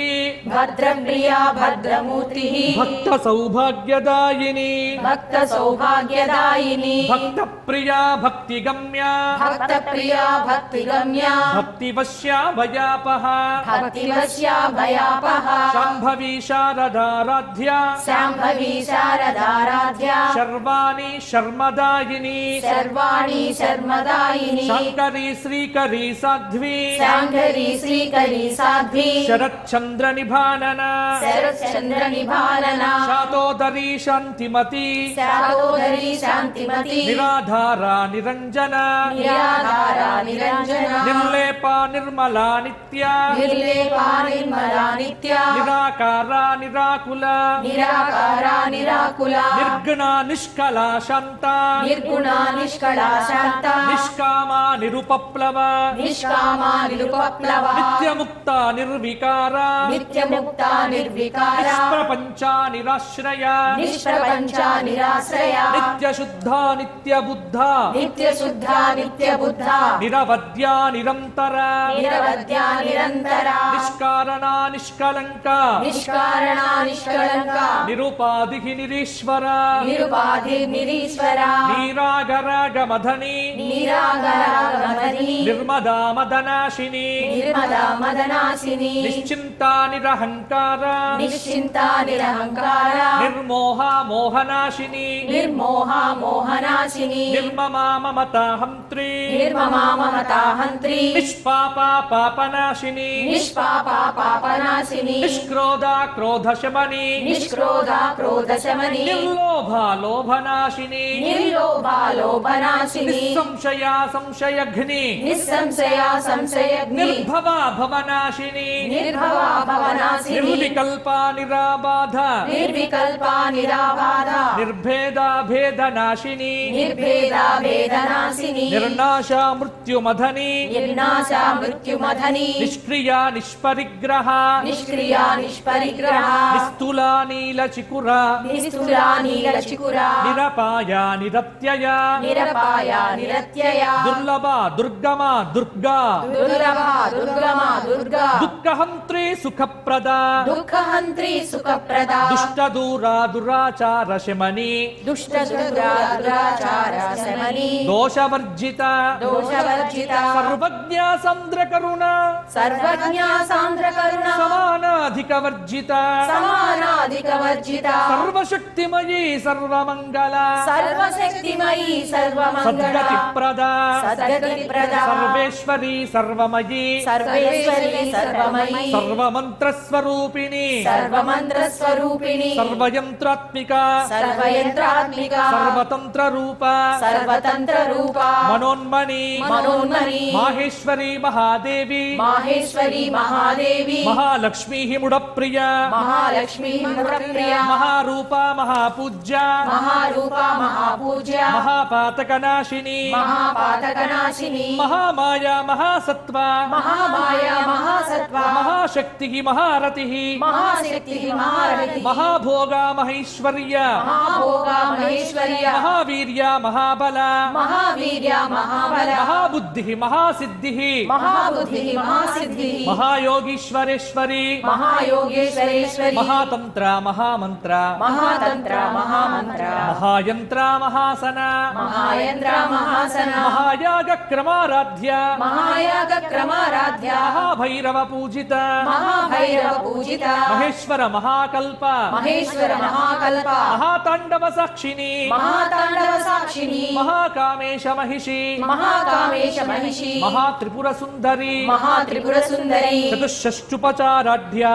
भद्रप्रिया भद्रमूर्तिः भक्तसौभाग्यदायिनी भक्तसौभाग्यदायिनी भक्तप्रिया भक्तिगम्या भक्तप्रिया भक्तिगम्या भक्तिवश्या भयापहा भक्तिवश्या भयापः शाम्भवी शारदाराध्या शाम्भवी शारदाराध्या शर्वाणि शर्मदायिनी सर्वाणि शर्मदायिनी शाङ्करी श्रीकरी साध्वी शाङ्करी श्रीकरी साध्वी शरच्चन्द्रनिभानना शरच्चन्द्रनिभानना शातोदरी शान्तिमती शातोदरी शान्तिमती निराधारा निरञ्जना निराधारा निरञ्जना निर्लेपा निर्मला नित्या निर्लेपा निर्मला नित्या निराकारा निराकुला निराकारा निराकुला निर्गुणा निष्कला शान्ता निर्गुणा निष्कला शान्ता निष्कामा निरुपप्लवा निष्कामा निरुपप्लवा नित्यमुक्ता निर्विकारा नित्यमुक्ता निर्विकारा निष्प्रपञ्चा निराश्रया निष्प्रपञ्चा निराश्रया नित्यशुद्धा नित्यबुद्धा नित्यशुद्धा नित्यबुद्धा निरवद्या निरन्तरा निरवद्या निरन्तरा निष्कारणा निष्कलङ्का निष्कारणा निष्कलङ्का निरुपाधिः निरीश्वरा निरुपाधि निरीश्वरा नीरागरागमधनी निरागरागमदनी निर्मदा मदनाशिनी निर्मदा मदनाशिनी निश्चिन्ता निरहङ्कारा निश्चिन्ता निरहङ्कारा निर्मोहा मोहनाशिनी निर्मोहा मोहनाशिनी निर्ममा ममता हन्त्री निर्ममा ममता हन्त्री निष्पापा पापनाशिनी निष्पापा पापनाशिनी निष्क्रोधा क्रोधशमनी निष्क्रोधा क्रोधशमनी निर्लोभा लोभनाशिनी निर्लोभा लोभनाशिनी निस्संशया संशयघ्नि निस्संशया संशयग्नि निर्भवा भवनाशिनी निर्भवा भवनाशिनी निर्विकल्पा निराबाधा निर्विकल्पा निराबाधा निर्भेदा भेदनाशिनी निर्भेदा भेदनाशिनी निर्नाशा मृत्युमधनी निर्नाशा मृत्युमधनी निष्क्रिया निष्परिग्रहा निष्क्रिया निष्परिग्रहा निस्तुला नीलचिकुरा निस्तुला नीलचिकुरा निरपाया निरत्यया निरपाया निरत्यया दुर्लभा दुर्गमा दुर्गा दुर्लभा दुर्गमा दुर्गा दुःखहन्त्री सुखप्रदा दुःखहन्त्री सुखप्रदा दुष्टदूरा दुराचारशमनी दुष्टदूरा दुराचार शमनी दोषवर्जिता दोषवर्जिता सर्वज्ञा सान्द्रकरुणा सर्वज्ञा सान्द्रकरुणा समानाधिकवर्जिता समानाधिकवर्जिता सर्वशक्तिमयी सर्वमङ्गला सर्वशक्तिमयी सर्वमङ्गला सद्गतिप्रदा सद्गतिप्रदा सर्वेश्वरी सर्वमयी सर्वेश्वरी सर्वमयी सर्वमन्त्रस्वरूपिणी सर्वमन्त्रस्वरूपिणी सर्वयन्त्रात्मिका सर्वयन्त्रात्मिका सर्वतन्त्ररूपा सर्वतन्त्ररूपा मनोन्मणि मनोन्मणि माहेश्वरी महादेवी माहेश्वरी महादेवी महालक्ष्मीः मुडप्रिया महालक्ष्मी मुखप्रिया महारूपा महापूज्या महारूपा महापूज्या महापातकनाशिनी महापातकनाशिनी महामाया महासत्त्वा महामाया महासत्त्वा महाशक्तिः महारतिः महाशक्तिः महारतिः महाभोगा महेश्वर्या महाभोगा महेश्वर्या महावीर्या महाबला महावीर्या महाबला महाबुद्धिः महासिद्धिः महाबुद्धिः महासिद्धिः महायोगीश्वरेश्वरी महायोगेश्वरेश्वरी महातन्त्र महामन्त्र महातन्त्र महामन्त्र महायन्त्र महासना महायन्त्र महासना महायागक्रमाराध्या महायागक्रमाराध्या महाभैरव पूजिता महाभैरव पूजिता महेश्वर महाकल्प महेश्वर महाकल्पा महाताण्डव साक्षिणी महाताण्डव साक्षिणी महाकामेश महिषी महाकामेश महिषी महात्रिपुर सुन्दरी महात्रिपुर सुन्दरी चतुष्षष्टुपचाराढ्या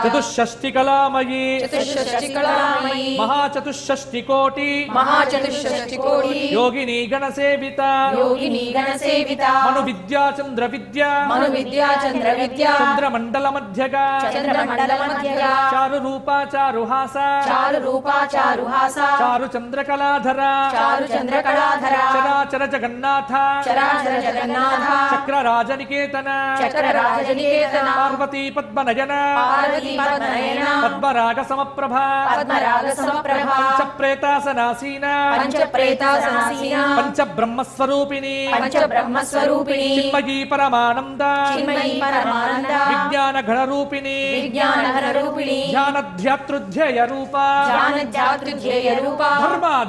चतुष्षष्टिकलामयी चतुष्षष्टिकलामयी महाचतुष्षष्टिकोटि महाचतुष्षष्टिकोटि योगिनी गणसेविता योगिनी गणसेविता मनुविद्या चन्द्रविद्या मनुविद्या चन्द्रविद्या चन्द्रमण्डलमध्यगा चन्द्रमण्डलमध्यगा चारुरूपा चारुहासा चारुरूपा चारुहासा चारुचन्द्रकलाधरा चारुचन्द्रकलाधरा चराचर जगन्नाथ चराचर జగన్నాథ చక్రరాజనికేతన చక్రరాజనికేతన పార్వతీ పద్మనయన పార్వతీ పద్మనయన పద్మరాగ సమప్రభ పద్మరాగ సమప్రభ పంచప్రేతాసనాసీన పంచప్రేతాసనాసీన పంచబ్రహ్మస్వరూపిణి పంచబ్రహ్మస్వరూపిణి చిన్మయీ పరమానంద చిన్మయీ పరమానంద విజ్ఞాన గణరూపిణి విజ్ఞానహరూపిణి ధ్యానధ్యాతృధ్యేయ రూప జ్ఞానజాతృధ్యేయ రూప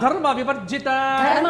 ధర్మ వివర్జిత ధర్మ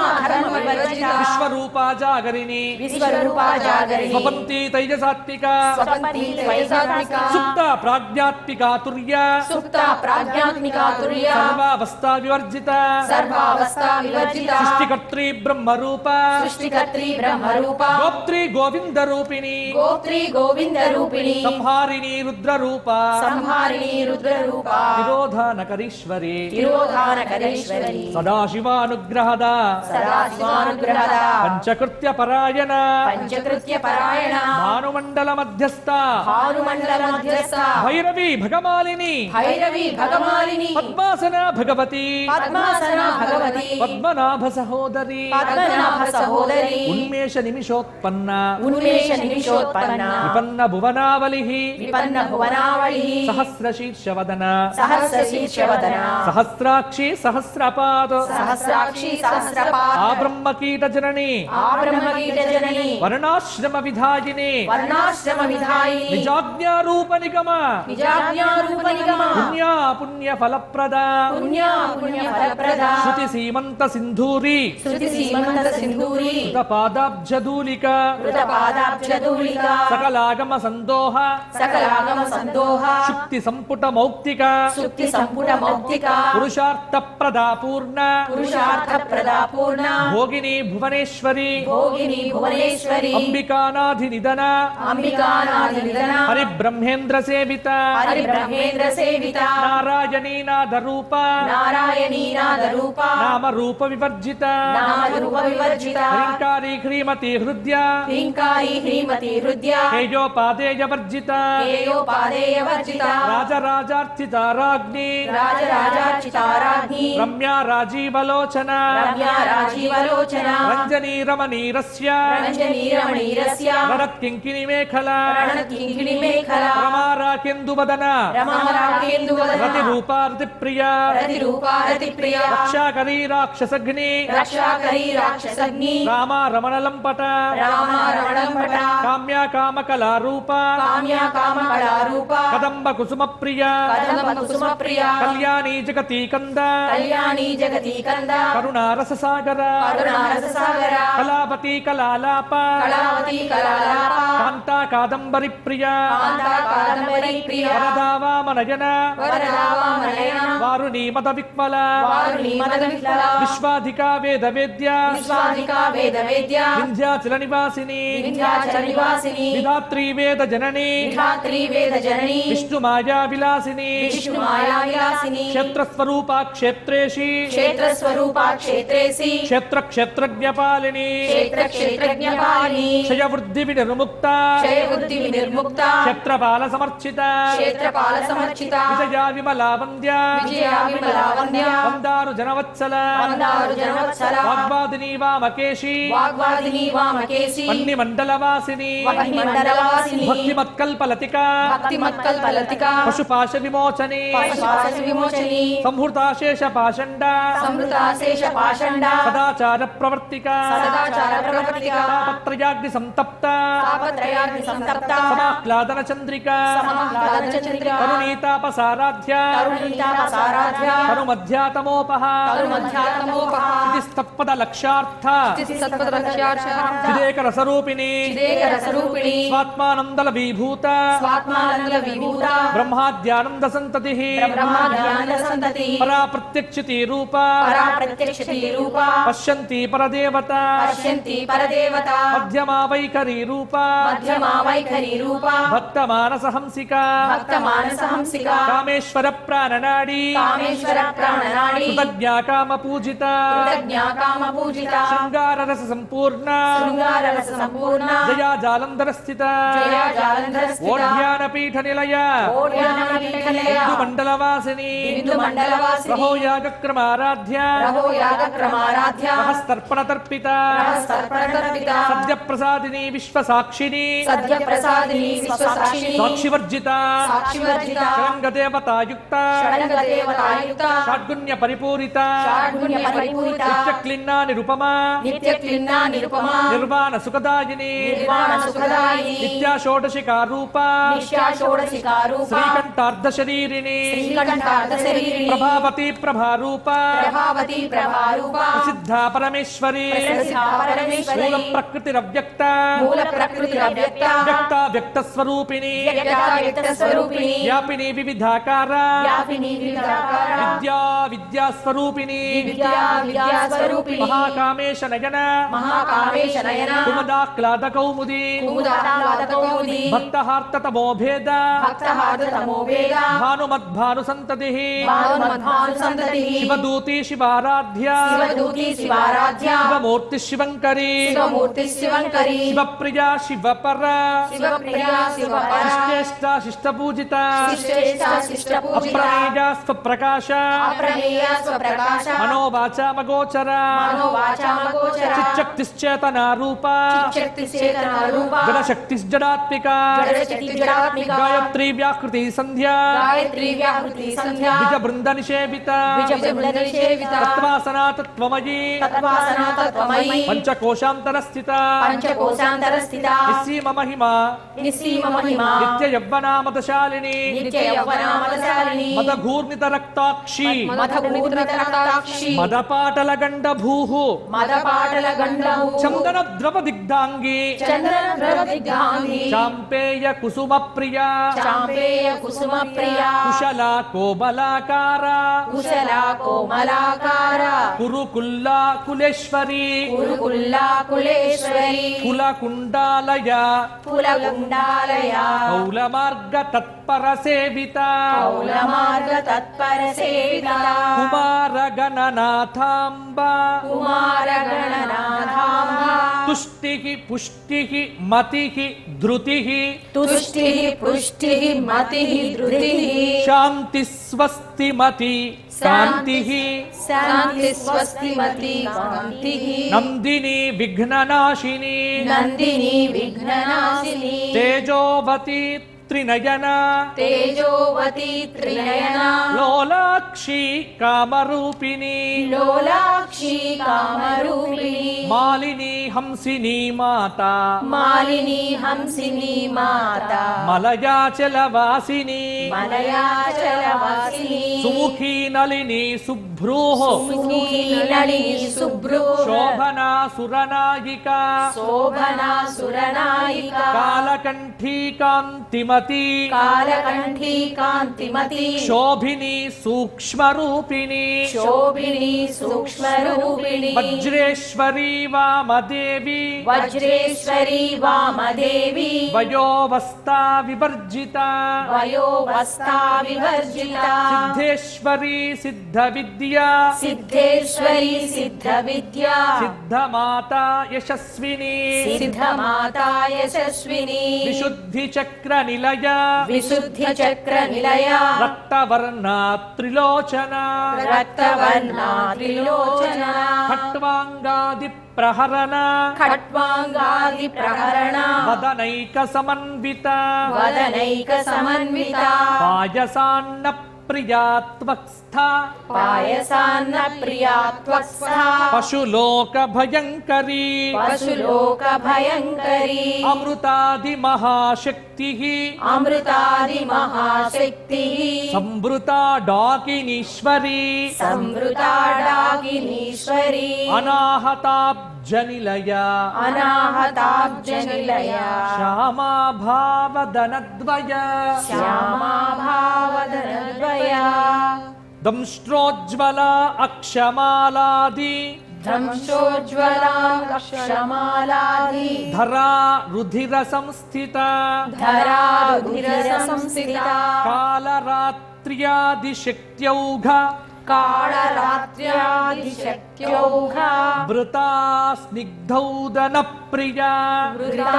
వివర్జిత విశ్వరూప జాగరిణి విశ్వరూప జాగరిణి స్వపంతి తైజసాత్మిక స్వపంతి వైసాత్మిక సుప్త ప్రాజ్ఞాత్మికాతుర్య సుప్త ప్రాజ్ఞాత్మికాతుర్య సర్వావస్థా వివర్జిత సర్వావస్థా వివర్జిత సృష్టికర్త్రీ బ్రహ్మరూప సృష్టికర్త్రి బ్రహ్మరూప గోప్త్రీ గోవింద రూపిణి గోత్రి గోవింద రూపిణి సంహారిణి రుద్రరూప సంహారిణి రుద్రరూప తిరోధానకరీశ్వరి తిరోధానకరీశ్వరి సదాశివానుగ్రహద సదాశివానుగ్రహద పంచకృత్య పరాయణ పంచకృత్య పరాయణ భానుమండల మధ్యస్థ భానుమండల మధ్యస్థ భైరవి భగమాలిని భైరవి భగమాలిని పద్మాసన భగవతి పద్మాసన భగవతి పద్మనాభ సహోదరి పద్మనాభ సహోదరి ఉన్మేష నిమిషోత్పన్న ఉన్మేష నిమిషోత్పన్న విపన్న భువనావలి విపన్న భువనావళి సహస్రశీర్షవదన సహస్ర శీర్షవదన సహస్రాక్షి సహస్రపాద సహస్రాక్షి సహస్రపాద ఆ బ్రహ్మకీట జనని ఆ బ్రహ్మకీట జనని వర్ణాశ్రమ విధాయిని వర్ణాశ్రమ విధాయిని నిజాజ్ఞారూప నిగమ నిజాజ్ఞారూప నిగమ పుణ్యా పుణ్య ఫలప్రద పుణ్య పుణ్య ఫలప్రద శృతి సీమంత సింధూరి శృతి సీమంత సింధూరి పాదాబ్జదూలిక కృత పాదాబ్జదూలిక సకలాగమ సందోహ సకలాగమ సందోహ శుక్తి సంపుట మౌక్తిక సుక్తి సంపుట మౌక్తిక పురుషార్థ ప్రదాపూర్ణ పురుషార్థ ప్రదాపూర్ణ భోగిని భువనేశ్వరి భోగిని భువనేశ్వరి అంబికానాధి నిదన అంబికానాది నిధన హరి బ్రహ్మేంద్ర సేవిత హరి బ్రహ్మేంద్ర సేవిత నారాయణీ నాద రూప నారాయణీ నాద రూప నామ రూప వివర్జిత నామ రూప వివర్జిత హ్రీంకారీ హ్రీమతి హృద్య హ్రీంకారీ హ్రీమతి హృద్య తేజోపాదేయ వర్జిత హేయోపాదేయ వర్జిత రాజరాజార్చిత రాజ్ఞి రాజరాజార్చితారాజ్ఞి రమ్యా రాజీవలోచన రమ్యా రాజీవలోచన రంజనీ రమణీరస్య రంజనీరమణీరస్య రణత్కింకిణి మేఖల రణకింకిణి మేఖల రమారాకేందువదన రమరాకేందువదన రతిరూపా రతిప్రియ రతిరూపా రతిప్రియ రక్షాకరీ రాక్షసగ్ని రక్షాకరీ రాక్షసగ్ని రామ రమణలంపట రామ రమణంపట కామ్యా కామకళారూప కామ్య కామకళారూప కదంబ కుసుమ ప్రియ కదంబ కుసుమ ప్రియ కళ్యాణీ జగతీ కంద కళ్యాణీ జగతి కంద కరుణారస సాగర కరుణారస సాగర కళావతి కళాలాప కళావతి కళాలాప కాంతా కాదంబరి ప్రియ కాంతా కాదంబరి ప్రియ వరదా వామనయన వరదావామనయన వారుణీ మద విక్మల వారుణి మద విఫల విశ్వాధికా వేద వేద్య విశ్వాధికా వేద వేద్య వింధ్యాచల నివాసిని వింధ్యాచల నివాసిని విధాత్రీ వేద జనని విధాత్రి వేద జనని విష్ణు మాయా విలాసిని విష్ణు మాయా విలాసిని క్షేత్రస్వరూప క్షేత్రేషి క్షేత్ర స్వరూప క్షేత్రేసి క్షేత్ర క్షేత్రజ్ఞపాలిని క్షేత్ర క్షేత్రజ్ఞపాలిని క్షయ వృద్ధి వినిర్ముక్త క్షయ బుద్ధి వినిర్ముక్త క్షేత్రపాల సమర్చిత క్షేత్రపాల సమర్చిత విజయా విమలా వంద్య విజయ విమలావంద్య వందారు జనవత్సల వందారు జనవత్సల వాగ్వాదిని వామకేశి వాగ్వాదిని వామకేసి వన్ని మండలవాసిని మండలవాసిని భక్తిమత్కల్పలతిక భక్తి మత్కల్పలతిక పశుపాశ విమోచని పశుపాశ విమోచని సంహృతాశేష పాషండ సమృతాశేష పాషండ సదాచార ప్రవర్తిక సదాచార ప్రవర్తిక తాపత్రయాగ్ని సంతప్త తాపత్రయాగ్ని సంతప్త సమాహ్లాదన చంద్రిక సమహ్లాదన చంద్రిక తరుణీతాపసారాధ్య తరుణీతాపసారాధ్య తనుమధ్యాతమోపహ తరుమధ్యాతమోపహ స్థితిస్తత్పద లక్ష్యార్థ స్థితిసత్పదలక్ష్యార్థ చిదేక రసరూపిణి చిదేక రసరూపిణి స్వాత్మానందల విభూత స్వాత్మానంద విభూత బ్రహ్మాద్యానంద సంతతి బ్రహ్మాజ్ఞానంద సంతతి పరా ప్రత్యక్షితి రూప పరా ప్రత్యక్షతి రూప పశ్యంతి పరదేవత పశ్యంతి పరదేవత మధ్యమా వైఖరి రూప మధ్యమా వైఖరి రూప భక్త మానస హంసిక భక్త మానస హంసిక కామేశ్వర ప్రాణనాడి కామేశ్వర ప్రాణనాడి కృతజ్ఞా కామ పూజిత కృతజ్ఞా కామ పూజిత శృంగార రస సంపూర్ణ శృంగార రస సంపూర్ణ జయా జాలంధర స్థిత జయ జాలంధర స్థిత ఓఢ్యాన పీఠ నిలయ ఓడ్యాన పీఠనిలయ హిందూ మండలవాసిని బిందు మండలవాసిని రహో యాగక్రమారాధ్య రహో యాగక్రమారాధ్య రహస్తర్పణ తర్పిత సర్పణ తర్పిత సంపూజిత సద్యప్రసాదిని విశ్వసాక్షిని సద్యప్రసాదిని విశ్వసాక్షిని సాక్షివర్జిత సాక్షివర్జిత షడంగదేవతాయుక్త షడంగదేవతాయుక్త షడ్గుణ్య పరిపూరిత షడ్గుణ్య పరిపూరిత నిత్యక్లిన్నా నిరుపమా నిత్యక్లిన్నా నిరుపమా నిర్వాణ సుఖదాయిని నిర్వాణ సుఖదాయిని నిత్యా షోడశికారూప నిత్యా షోడశికారూప శ్రీకంఠార్ధ శరీరిని శ్రీకంఠార్థ శరీరిణి ప్రభావతి ప్రభారూప ప్రభావతి ప్రభారూప ప్రసిద్ధా పరమేశ్వరి ప్రసిద్ధా పరమేశ్వరి మూల ప్రకృతిరవ్యక్త మూల ప్రకృతిరవ్యక్త వ్యక్త వ్యక్త స్వరూపిణి వ్యక్త స్వరూపిణి వ్యాపిని వివిధాకార వ్యాపిని వివిధాకార విద్యా విద్యా స్వరూపిణి విద్యా విద్యా స్వరూపిణి మహాకామేశ నయన మహాకామేశ నయన కుమదాక్లాద కౌముది కుముదాహ్లాదకౌముది భక్తహార్తతమో భేద భక్తహార్దతమో వేద భానుమద్భాను సంతతి భానుమద్భాను సంతతిః శివదూతి శివారాధ్య శివదూతి శివారాధ్య శివమూర్తి శివంకరి శివమూర్తి శివంకరి శివప్రియా శివపర శివప్రియా శివపర శిష్టేష్ట శిష్టపూజిత శిష్టేష్ట శిష్టపూజిత అప్రమేయ స్వప్రకాశ అప్రమేయ స్వప్రకాశ మనోవాచామగోచర మనోవాచామగోచర చిచ్చక్తిశ్చేతనా రూప శక్తిశ్చేతన రూప జడశక్తిశ్జడాత్మిక జడశక్తి జడాత్మిక గాయత్రీ వ్యాకృతి సంధ్యా గాయత్రీ వ్యాహృతి సంధ్యా విజ బృంద నిషేవిత విజబృంద నిషేవిత తత్వాసనా తత్వమయీ తత్వాసనా తత్వమయీ పంచకోశాంతర స్థిత పంచకోశాంతర స్థిత నిస్సీమ మహిమ నిస్సీమ మహిమా నిత్య యవ్వనామదశాలిని నిత్య యవ్వనామదశాలిని మదఘూర్ణిత రక్తాక్షి మధుమూర్మిత రక్తాక్షి మదపాటల గండ భూహు మదపాటల గండము చందన ద్రవ దిగ్ధాంగి చందన ద్రవ దిగ్ధాంగి చాంపేయ కుసుమ ప్రియ చాంపేయ కుసుమ ప్రియా కుశల కోమలాకార కుశల కోమలాకార కురుకుల్లా కులేశ్వరి కురుకుల్లా కులేశ్వరి కులకుండాలయ కులగుండాలయ కౌల మార్గ తత్పర సేవిత కౌల మార్గ తత్పర సేవిత కుమార గణనాథాంబ కుమార గణనాథాంబ తుష్టికి పుష్టికి మతికి ధృతికి తుష్టిః పుష్టిః మతిః ధృతిః శాంతి స్వస్తి మతి శాంతి శాంతి స్వస్తి మతి కాంతిః నందిని విఘ్ననాశిని నందిని విఘ్ననాశిని తేజోవతి త్రినయన తేజోవతి త్రినయన లోలాక్షి కామరూపిణి లోలాక్షి కామరూపిణి మాలిని హంసిని మాత మాలిని హంసిని మాత మలయాచలవాసిని మలయాచలవాసిని సుముఖీ నళిని శుభ్రూః సుముఖీ నళిని శుభ్రో శోభనా సురనాయిక శోభనా సురనాయిక కాలకంఠీ కాంతిమతి కాలకంఠీ కాంతిమతి శోభిని సూక్ష్మరూపిణి శోభిని సూక్ష్మరూపిణి వజ్రేశ్వరీ వామదేవి వజ్రేశ్వరి వామదేవి వయోవస్థా వివర్జిత వయోవస్థా వివర్జిత సిద్ధేశ్వరీ సిద్ధ విద్యా సిద్ధేశ్వరి సిద్ధ విద్యా సిద్ధమాత యశస్విని సిద్ధమాతా యశస్విని విశుద్ధి చక్ర నిలయ విశుద్ధి చక్ర నిలయ రక్తవర్ణా త్రిలోచన రక్తవర్ణా త్రిలోచన ఖట్వాంగాది ప్రహరణ ఖట్వాంగాది ప్రహరణ వదనైక సమన్విత వదనైక సమన్విత పాయసాన్న ప్రియాత్వస్థ పాయసాన్న ప్రియాత్వస్థ పశులోక భయంకరీ పశులోక భయంకరీ అమృతాది మహాశక్తి అమృతాది మహాశక్తి సంవృతా డాకినీశ్వరీ సంవృతాడాగినీశ్వరి అనాహతాబ్జనిలయ అనాహతాబ్జనిలయ శ్యామా భావదనద్వయ శ్యామాభావదనద్వయ దంష్ట్రోజ్వల అక్షమాలాది ధ్రంశోజ్వలాక్షమాలాది ధరా రుధిర సంస్థిత ధరా రుధిర సంస్థిత కాలరాత్ర్యాది శక్త్యౌఘ కాళరాత్ర్యాది శక్త్యౌఘ వృతా స్నిగ్ధౌదన ప్రియా వృతా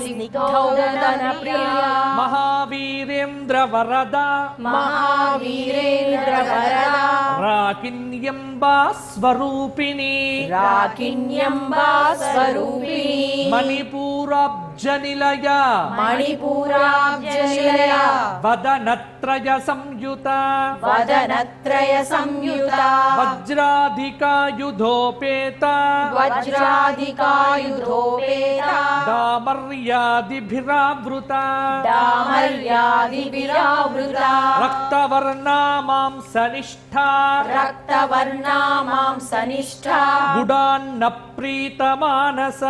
స్నిగ్ధౌదన ప్రియా మహావీరేంద్ర వరద మహావీరేంద్ర వరద రాకిన్యంబా స్వరూపిణి రాకిన్యంబా స్వరూపిణి మణిపూరాబ్జనిలయ మణిపూరాబ్జనిలయ వదనత్రయ సంయుత వదనత్రయ సంయుత వజ్రాధికాయుధోపేత వజ్రాధికాయుధోపేత దామర్యాదిభిరావృత దామర్యాదిభిరావృత రక్తవర్ణా మాంసనిష్ఠా రక్తవర్ణా మాంసనిష్ఠా గుడాన్న ప్రీతమానస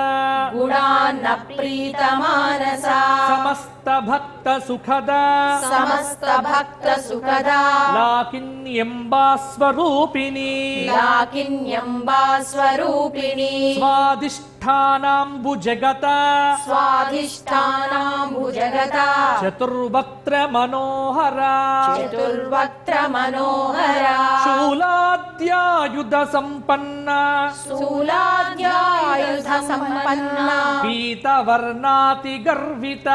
గుణాన్న ప్రీతమానస సమస్త భక్త సుఖద సమస్త భక్త సుఖదా లాకిన్యంబా స్వరూపిణి లాకిన్యంబా స్వరూపిణి స్వాదిష్ఠానాంబు జగత స్వాధిష్ఠానాంబు జగత చతుర్వక్త్ర మనోహర చతుర్వక్త్ర మనోహర శూలాద్యాయుధ సంపన్న శూలాద్యాయుధ సంపన్న పీతవర్ణాతి గర్విత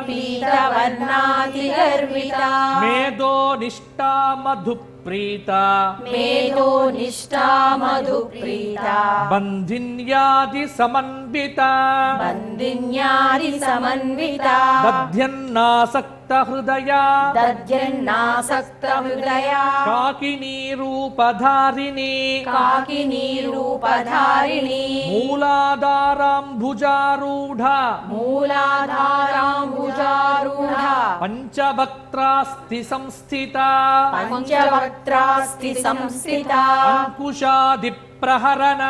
పీతవర్ణాతి గర్విత మేధో నిష్ఠా మధుప్రీత మేధో నిష్ఠా మధుప్రీత బంధిన్యాది సమన్విత బంధిన్యాది సమన్విత దధ్యన్నాసక్త హృదయ దధ్యన్నాసక్త హృదయ కాకినీ రూపధారిణి కాకినీ రూపధారిణి మూలాధారాంబుజారూఢ మూలాధారాంబుజారూఢ పంచవక్త్రాస్తి సంస్థిత పంచవక్త్రాస్తి సంస్థిత అంకుశాది ప్రహరణ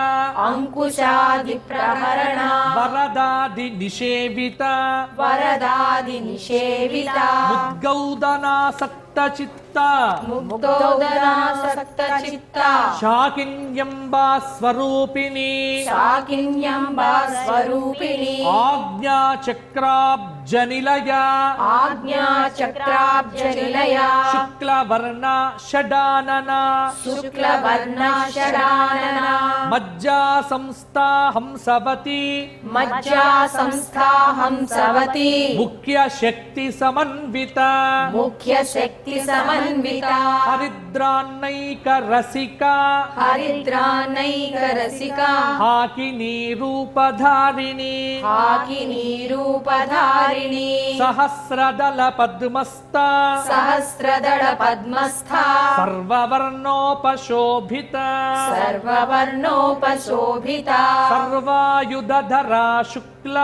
అంకుశాది ప్రహరణ వరదాది నిషేవిత వరదాది నిషేవిత ముద్గౌదనాసక్త చిత్త ముక్తోదనాసక్త చిత్త శాకిన్యంబా స్వరూపిణి శాకిన్యంబా స్వరూపిణి ఆజ్ఞాచక్రాబ్జనిలయ ఆజ్ఞా చక్రాబ్జనిలయ శుక్లవర్ణ షడానన శుక్లవర్ణ షడానన మజ్జా సంస్థా హంసవతి మజ్జా సంస్థా హంసవతి ముఖ్య శక్తి సమన్విత ముఖ్య శక్తి సమన్విత హరిద్రాన్నైక రసిక హరిద్రానైక రసిక హాకినీ రూపధారిణి హాకినీ రూపధారిణి సహస్రదళ పద్మస్థ సహస్రదళ పద్మస్థ సర్వవర్ణోపశోభిత సర్వవర్ణోపశోభిత సర్వాయుధధరా శుక్ల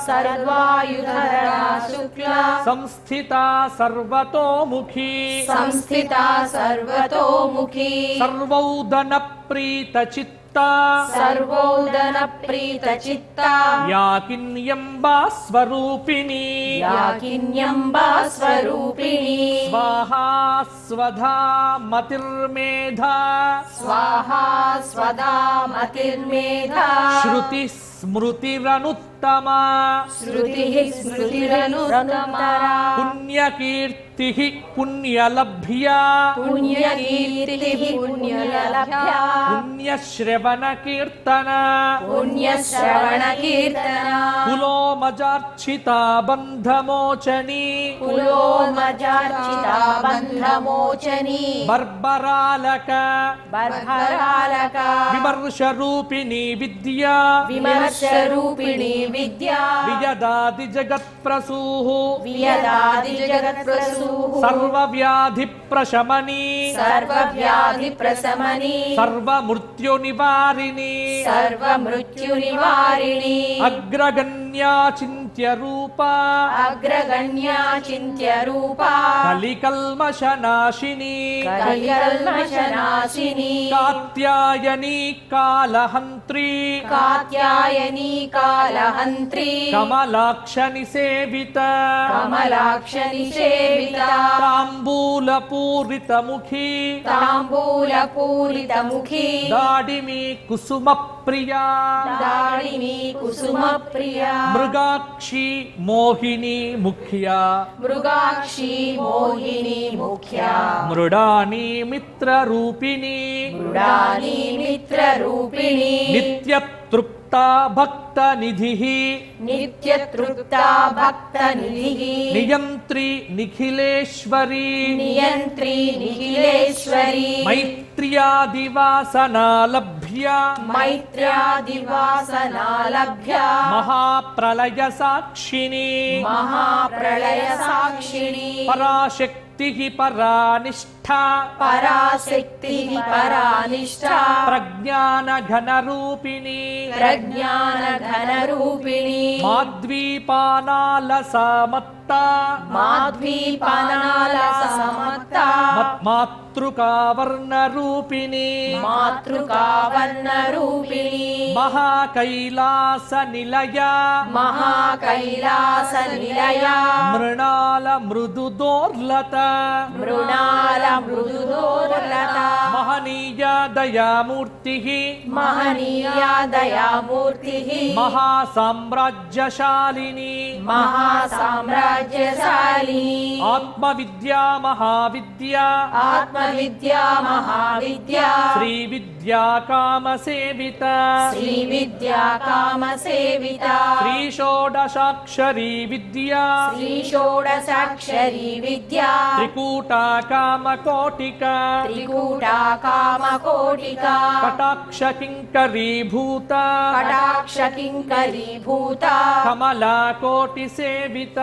సర్వాయుధరా శుక్ల సంస్థిత సర్వతోముఖీ సంస్థిత సర్వతోముఖీ సర్వౌదన ప్రీత చిత్త సర్వోదన ప్రీత చిత్త యాకిన్యంబా స్వరూపిణి యాకిన్యంబా స్వరూపిణి స్వాహా స్వధా మతిర్మేధా స్వాహా స్వదా మతిర్మేధా శృతి స్మృతిరనుత్తమా శృతి స్మృతిరనుత్తమా పుణ్యకీర్తి పుణ్యలభ్యా పుణ్యకీర్తి పుణ్యలభ్య పుణ్యశ్రవణ కీర్తన పుణ్యశ్రవణ కీర్తన కులోమజార్చిత బంధమోచని కులోమజార్చిత బంధమోచని బర్బరాలక బర్భరాలక విమర్శ రూపిణి విద్యా విమర్శరూపిణి విద్యా వియదాది జగత్ప్రసూః వియదాది జగత్ప్రసూః సర్వవ్యాధి ప్రశమని సర్వవ్యాధి ప్రశమని సర్వమృత్యు నివారిణి సర్వమృత్యు నివారిణి అగ్రగణ్యా చింత్య రూప అగ్రగణ్యా చింత్య రూపా కలికల్మషనాశిని కలికల్మషనాశిని కాత్యాయని కాలహంత్రి కాత్యాయని కాలహంత్రి కమలాక్ష నిసేవిత కమలాక్ష నిషేవిత తాంబూల పూరిత ముఖి తాంబూల పూరిత ముఖి దాడిమి కుసుమ ప్రియా దాడిని కుసుమ ప్రియ మృగాక్షి మోహిని ముఖ్య మృగాక్షి మోహిని ముఖ్య మృడాని మిత్ర రూపిణి మృడాని మిత్ర రూపిణి నిత్యతృప్త భక్త నిధి నిత్యతృప్త భక్త నిధి నియంత్రి నిఖిలేశ్వరి నియంత్రి నిఖిలేశ్వరి మైత్రి మైత్ర్యాదివాసనాలభ్య मैत्र्यादिवासनालभ्य మహాప్రళయ సాక్షిని महाप्रलय साक्षिणी పరాశక్తి పరానిష్ఠ पराशक्तिः परानिष्ठा ప్రజ్ఞాన ఘన రూపిణి प्रज्ञानघनरूपिणी మాద్వీపానాల సమత్త माध्वीपानालसमत्ता మాతృకావర్ణ రూపిణి मातृकावर्णरूपिणी మహాకైలాస నిలయ महाकैलासनिलया మృణాల మృదు దోర్లత मृणालमृदुदोर्लता మహనీయ దయామూర్తి महनीया दयामूर्तिः మహాసామ్రాజ్యశాలిని महासाम्राज्यशालिनी ఆత్మవిద్యా మహావిద్యా आत्मविद्या महाविद्या శ్రీ విద్యా కామసేవిత श्रीविद्या कामसेविता శ్రీ షోడశాక్షరీ విద్యా श्रीषोडशाक्षरी विद्या త్రికూటా కామకోటిక त्रिकूटा कामकोटिका కటాక్ష కింకరీభూత कटाक्षकिङ्करीभूता కమలా కోటి సేవిత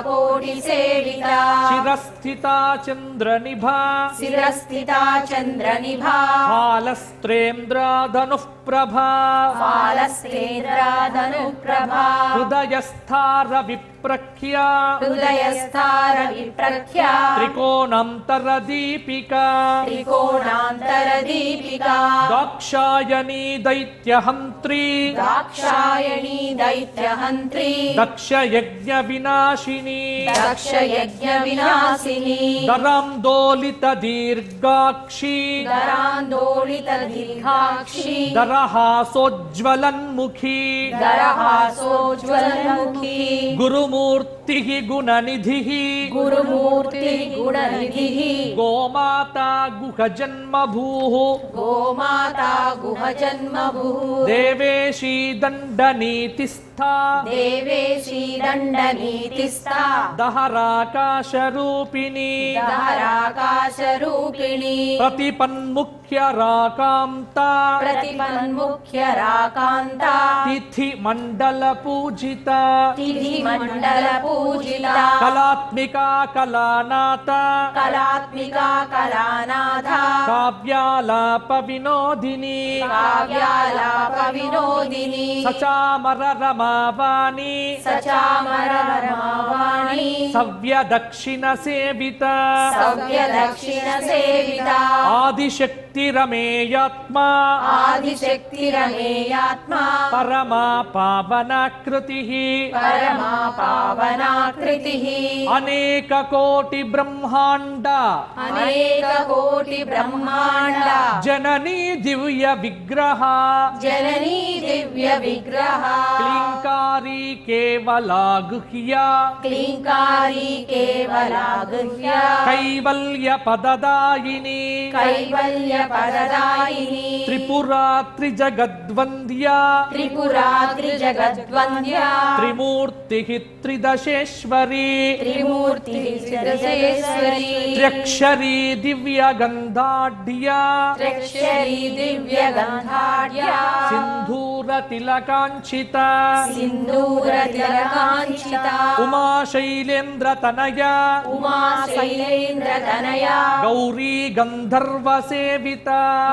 कमलाकोटिसेविता చిరస్థిత చంద్రనిభా शिरस्थिता चन्द्रनिभा ఫాలస్త్రేంద్రాధను ప్రభా फालस्तेन्द्राधनुप्रभा హృదయస్థార విప్రఖ్య हृदयस्थार विप्रख्या త్రికోణంతర దీపిక त्रिकोणान्तरदीपिका దాక్షాయణీ దైత్యహంత్రీ दाक्षायणी दैत्यहन्त्री దక్షయజ్ఞ వినాశిని दक्षयज्ञविनाशिनी దరాందోళిత దీర్ఘాక్షి दरान्दोलितदीर्घाक्षी దరహాసోజ్వలన్ముఖి दरहासोज्ज्वलमुखी గురుమూర్తి గుణనిధి गुरुमूर्तिः गुणनिधिः గోమాతా గుహజన్మభూ गोमाता गुहजन्मभुः దేవేశీ దండనీతిస్థా देवेशी दण्डनीतिस्था దహరాకాశరూపిణి दहराकाशरूपिणी ప్రతిపన్ముఖ్య రాకాంత प्रतिपन्मुख्य राकान्ता తిథి మండల పూజిత तिथिमण्डलपूजिता కళాత్మికా కళానాథ कलात्मिका कलानाथा కావ్యాలాప వినోదిని काव्यालापविनोदिनी సచామర రమావాణి सचामररमावाणी సవ్య దక్షిణ సేవిత सव्यदक्षिणसेविता ఆదిశక్తి రమేయాత్మ आदिशक्तिरमेयात्मा పరమా పావనాకృతి परमा पावनाकृतिः అనేక కోటి బ్రహ్మాండ अनेककोटिब्रह्माण्ड జననీ దివ్య విగ్రహ जननी दिव्यविग्रह క్లీంకారీ కేవలా గుహ్య क्लीङ्कारी केवलागुह्य కైవల్య పదదాయిని कैवल्यपददायिनी త్రిపురా త్రిజగద్వంద్య त्रिपुरा त्रिजगद्वन्द्या త్రిమూర్తి త్రిదశేశ్వరి त्रिमूर्तिः त्रिदशेश्वरी త్ర్యక్షరీ దివ్య గంధాఢ్య त्र्यक्षरी दिव्यगन्धाढ्या సింధూర తిలకాంచిత सिन्दूरतिलकाञ्चिता ఉమా శైలేంద్ర తనయ उमा शैलेन्द्रतनया గౌరీ గంధర్వ సేవిత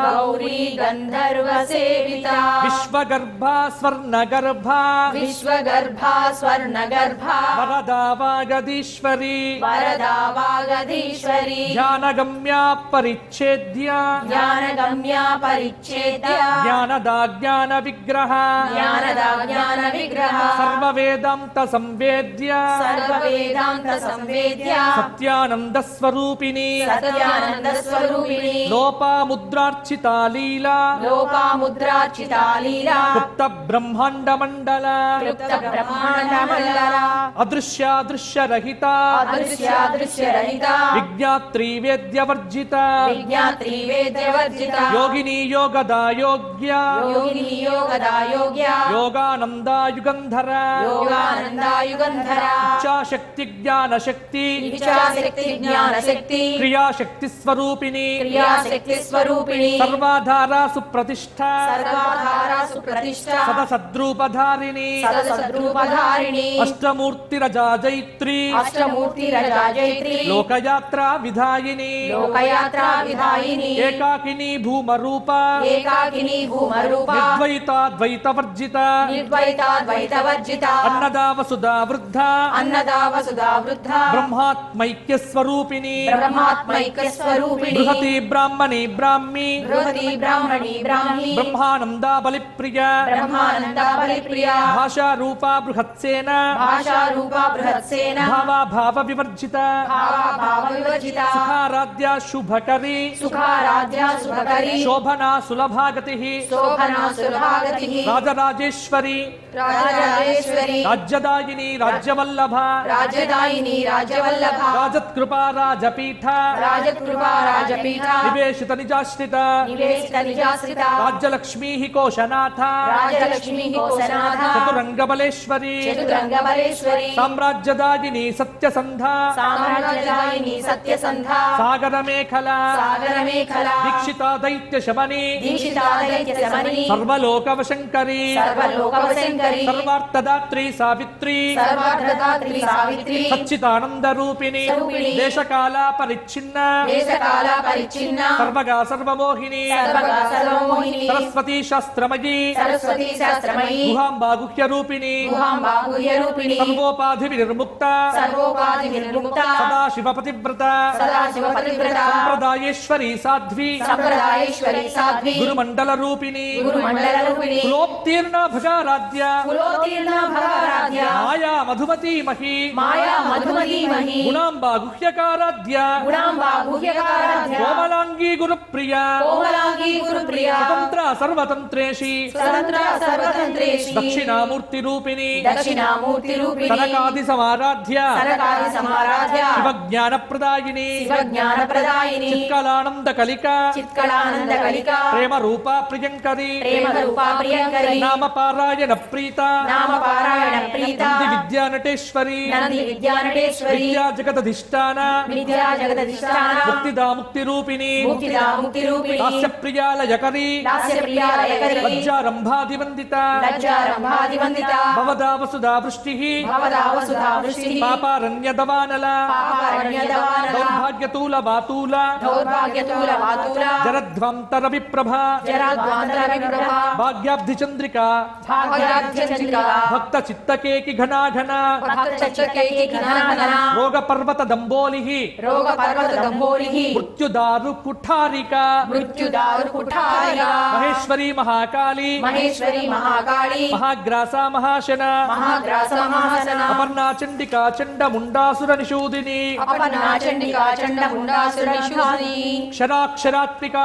गौरी गन्धर्वसेविता విశ్వగర్భ స్వర్ణగర్భ विश्वगर्भा स्वर्णगर्भा వరదా వాగదీశ్వరి वरदा वागधीश्वरी జ్ఞానగమ్య పరిచ్ఛేద్య ज्ञानगम्या परिच्छेद्य జ్ఞానదా జ్ఞాన విగ్రహ ज्ञानदा ज्ञानविग्रह సర్వవేదాంత సంవేద్య सर्ववेदान्तसंवेद्य సత్యానంద స్వరూపిణి सत्यानन्दस्वरूपिणी లోపాముద్రార్చిత లీలా लोपामुद्रार्चिता लीला గుప్త బ్రహ్మాండ మండల क्लुप्तब्रह्माण्डमण्डला అదృశ్యాదృశ్య రహిత अदृश्यादृश्यरहिता విజ్ఞాత్రి వేద్యవర్జిత विज्ञात्री वेद्यवर्जिता యోగిని యోగదా యోగ్య योगिनी योगदा योग्या యోగానంద యుగంధర యోగానందాయుగంధర ఇచ్ఛాశక్తి జ్ఞానశక్తి ఇచ్ఛాశక్తి జ్ఞానశక్తి క్రియాశక్తి స్వరూపిణి క్రియాశక్తి స్వరూపిణి సర్వాధార సుప్రతిష్ఠ సర్వాధార సుప్రతిష్ఠ సదసద్రూపధారిణి సదసద్రూపధారిణి అష్టమూర్తిరజా జైత్రి అష్టమూర్తి రజాజైత్రి లోకయాత్రా విధాయిని లోకయాత్రా విధాయిని ఏకాకిని భూమరూప ఏకాకిని భూమరూప నిర్ద్వైతాద్వైతవర్జిత నిర్ద్వైతాద్వైతవర్జిత అన్నదా వసుదా వృద్ధ అన్నదా వసుదా వృద్ధ బ్రహ్మాత్మైక్య స్వరూపిణి బ్రహ్మాత్మైక స్వరూపిణి బృహతి బ్రాహ్మణి బ్రాహ్మి బృహతి బ్రాహ్మణి బ్రాహ్మి బ్రహ్మానందా బలిప్రియ బ్రహ్మానంద బలిప్రియ భాషా రూప బృహత్సేన భాషా రూప బృహత్సేన భావా భావ వివర్జిత భావ వివర్జిత సుఖారాధ్య శుభకరి సుఖారాధ్య శుభకరి శోభనా సులభాగతి శోభనా సులభాగతి రాజరాజేశ్వరి రాజరాజేశ్వరి రాజ్యదాయిని రాజ్యవల్లభ రాజదాయిని రాజవల్లభ రాజత్కృపా రాజపీఠ రాజకృపా రాజపీఠ నివేశిత నిజాశ్రిత నివేశిత నిజాశ్రిత రాజ్యలక్ష్మీ కోశనాథ రాజలక్ష్మి కోశనాథ చతురంగబలేశ్వరి చతురంగబలేశ్వరి సామ్రాజ్యదాయిని సత్యసంధ సామ్రాజ్యదాయిని సత్యసంధ సాగరమేఖల సాగరమేఖల దీక్షిత దైత్య శమని దీక్షితాదైత్య శమని సర్వలోకవశంకరి సర్వలోకవశంకరి సర్వార్థదాత్రి సావిత్రి సర్వార్థదాత్రి సావిత్రి సచ్చిదానంద రూపిణి స్వరూపిణి దేశకాల పరిచ్ఛిన్న దేశకాల పరిచ్ఛిన్న సర్వగా సర్వమోహిని సర్వగా సర్వమోహిని సరస్వతి శాస్త్రమయీ సరస్వతి శాస్త్రమయీ గుహాంబా గుహ్య రూపిణి గుహాంబా గుహ్యరూపిణి సర్వోపాధి వినిర్ముక్త సర్వోపాధి వినిర్ముక్త సదాశివ పతివ్రత సదాశివ పతివ్రత సంప్రదాయేశ్వరి సాధ్వి సంప్రదాయేశ్వరి సాధ్వి గురుమండల రూపిణి గురుమండల రూపిణి కులోత్తీర్ణ భగారాధ్య కులోత్తీర్ణ భగారాధ్య మాయా మధుమతి మహి మాయా మధుమతి మహి గుణాంబా గుహ్యకారాధ్య గుణాంబా గుహ్యకారాధ్య కోమలాంగీ గురుప్రియ కోమలాంగి గురుప్రియ స్వతంత్ర సర్వతంత్రేషి స్వతంత్ర సర్వతంత్రేషి దక్షిణామూర్తి రూపిణి దక్షిణామూర్తి రూపిణి సనకాది సమారాధ్య సనకాది సమారాధ్య శివజ్ఞాన ప్రదాయిని శివజ్ఞాన ప్రదాయిని చిత్కలానంద కలిక చిత్కళానంద కలిక ప్రేమ రూప ప్రియంకరి ప్రేమ రూపా ప్రియంకరి నామ పారాయణ ప్రీత నామ పారాయణ ప్రీత నంది విద్యానటేశ్వరి నంది విద్యానటేశ్వరి విద్యా జగదధిష్టాన విద్యా జగదధిష్టాన ముక్తిదా ముక్తి రూపిణి ముక్తిదా ముక్తి రూపిణి దాస్య ప్రియాలయకరి దాస్య ప్రియాలయకరి లజ్జారంభాదివందిత లజ్జారంభాదివందిత భవదా వసుదా వృష్టి భవదా వసుధా వృష్టిః పాపారణ్యదవానల పాపారణ్యదవానల దౌర్భాగ్యతూల వాతూల దౌర్భాగ్యతూల వాతూల జరధ్వంతర విప్రభ జరాద్వాంతర విప్రభ భాగ్యాబ్ధి చంద్రిక భాగ్యాబ్ధిచంద్రిక భక్త చిత్తకేకి ఘనాఘన భక్తచక్రకేకి ఘనాఘన రోగ పర్వత దంబోలి రోగ పర్వత దంబోలిః మృత్యుదారు కుఠారిక మృత్యుదారు కుఠారిక మహేశ్వరి మహాకాళి మహేశ్వరి మహాకాళి మహాగ్రాస మహాశన మహాగ్రాస మహాసన అపర్ణా చండికా చండ ముండాసుర నిషూదిని అపర్ణా చండికా చండ ముండాసుర నిషూదిని క్షరాక్షరాత్మిక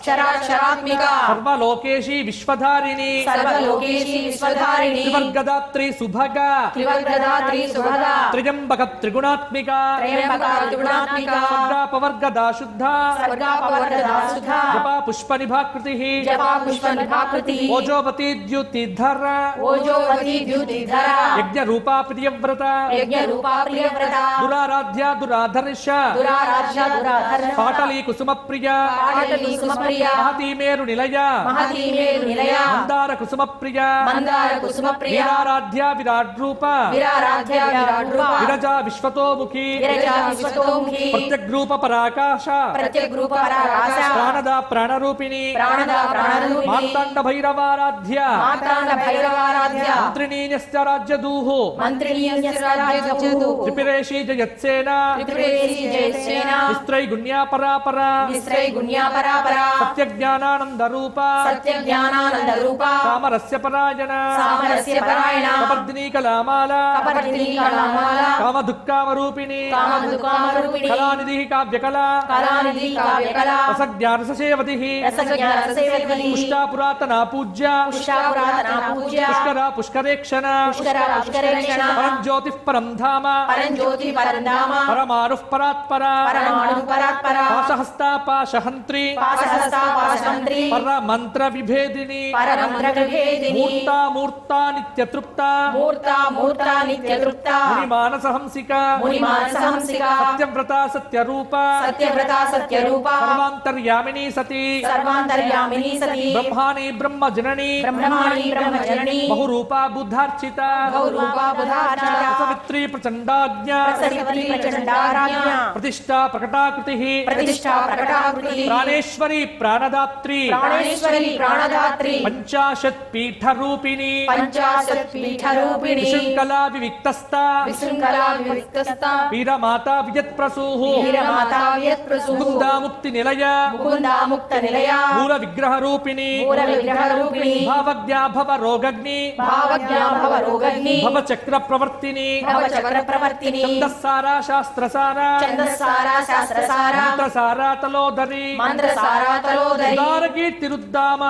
క్షరాక్షరాత్మిక సర్వలోకేశి విశ్వధారిణి సర్వలోకేశి విశ్వధారిణి త్రివర్గదాత్రి సుభగ త్రివర్గదాత్రి సుభగా త్రిజంబక త్రిగుణాత్మిక త్రయంబక త్రిగుణాత్మిక స్వర్గాపవర్గదా శుద్ధ స్వర్గాపవర్గదా సుధా జపా పుష్ప నిభాకృతి జపా పుష్ప నిభాకృతి ఓజోవతి ద్యుతిధర ఓజోవతి ద్యుతిధర యజ్ఞ రూపా ప్రియవ్రత యజ్ఞ రూపా ప్రియవ్రత దురారాధ్య దురాధర్ష దురారాధ్య దురాధర పాటలీ కుసుమ ప్రియ పాటలీ సుమప్రియ మహతీ మేరు నిలయ మహతీ మేరు నిలయ మందార కుసుమ ప్రియ మందార కుసుమప్రియ వీరారాధ్య విరాట్ రూప విరారాధ్య విరాట్ రూప విరజా విశ్వతోముఖి విరజా విశ్వతోముఖి ప్రత్యగ్రూప పరాకాశ ప్రత్యగ్రూప పరాకాశ ప్రాణదా ప్రాణరూపిణి ప్రాణదా ప్రాణరూపిణి మార్తాండ భైరవారాధ్య మాతాండ భైరవారాధ్య మంత్రిణీన్యశ్చ రాజ్యదూః మంత్రిణీయస్రాజ్యజూః త్రిపురేషి జయత్సేన త్రిపురేశి జయసేన విస్త్రైగుణ్యా పరాపర విశ్రైగుణ్యా పరాపరా సత్యజ్ఞానానంద రూప సత్యజ్ఞానానంద రూప సామరస్య పరాయణ సామరస్య పరాయణ కపర్దినీ కళామాల కపర్దినీ కళామాల కామదుఃఖామరూపిణి కామదుకామరూపిణి కళానిధి కావ్యకళ కళానిధి కావ్యకళ రసజ్ఞానససేవతి రసజ్ఞ రససేవతి పుష్టా పురాతన పూజ్య పుష్పా పురాతన పూజ్య పుష్కర పుష్కరేక్షణ పుష్కర పుష్కరేక్షణ పరం జ్యోతి పరం ధామ పరం జ్యోతి పరం ధామ పరమాణు పరాత్పర పరమాణు పరాత్పర పాశహస్తా పాశహంత్రి పాశహస్తా పాశమంత్రి పరమంత్ర విభేదిని పరమంత్ర విభేదిని మూర్తా మూర్తా నిత్యతృప్త మూర్తా మూర్తా నిత్యతృప్త మునిమానసహంసిక మునిమానసహంసిక సత్యవ్రత సత్యరూప సత్యవ్రత సత్యరూప సర్వాంతర్యామిని సతి సర్వాంతర్యామిని సతి బ్రహ్మాణి బ్రహ్మజనని బ్రహ్మాణి బ్రహ్మజనని బహురూపా బుద్ధార్చిత గౌరూపా బుధార్చిత సవిత్రీ ప్రచండాజ్ఞ సవిత్రీ ప్రచండారాజ్ఞ ప్రతిష్టా ప్రకటాకృతి ప్రతిష్టా ప్రకటాకృతి ప్రాణేశ్వరి ప్రాణదాత్రి ప్రాణేశ్వరి ప్రాణదాత్రి పంచాశత్ పీఠరూపిణి పంచాశత్ పీఠరూపిణి విశృంఖలా వివిక్తస్థ విశృంఖలా వివిక్తస్థ వీరమాతా వియత్ప్రసూః వీరమాతా వియత్ప్రసూః ముకుందా ముక్తి నిలయ ముకుందా ముక్త నిలయ మూల విగ్రహ రూపిణి మూల విగ్రహ రూపిణి భావజ్ఞా భవ రోగగ్ని భావజ్ఞా భవ రోగగ్ని భవ చక్ర ప్రవర్తిని భవ చక్ర ప్రవర్తిని ఛందస్సారా శాస్త్రసార ఛందస్సార శాస్త్రసార మంత్రసారా తలోదరి మంత్రసార తలోదరి ఉదారకీర్తిరుద్దామ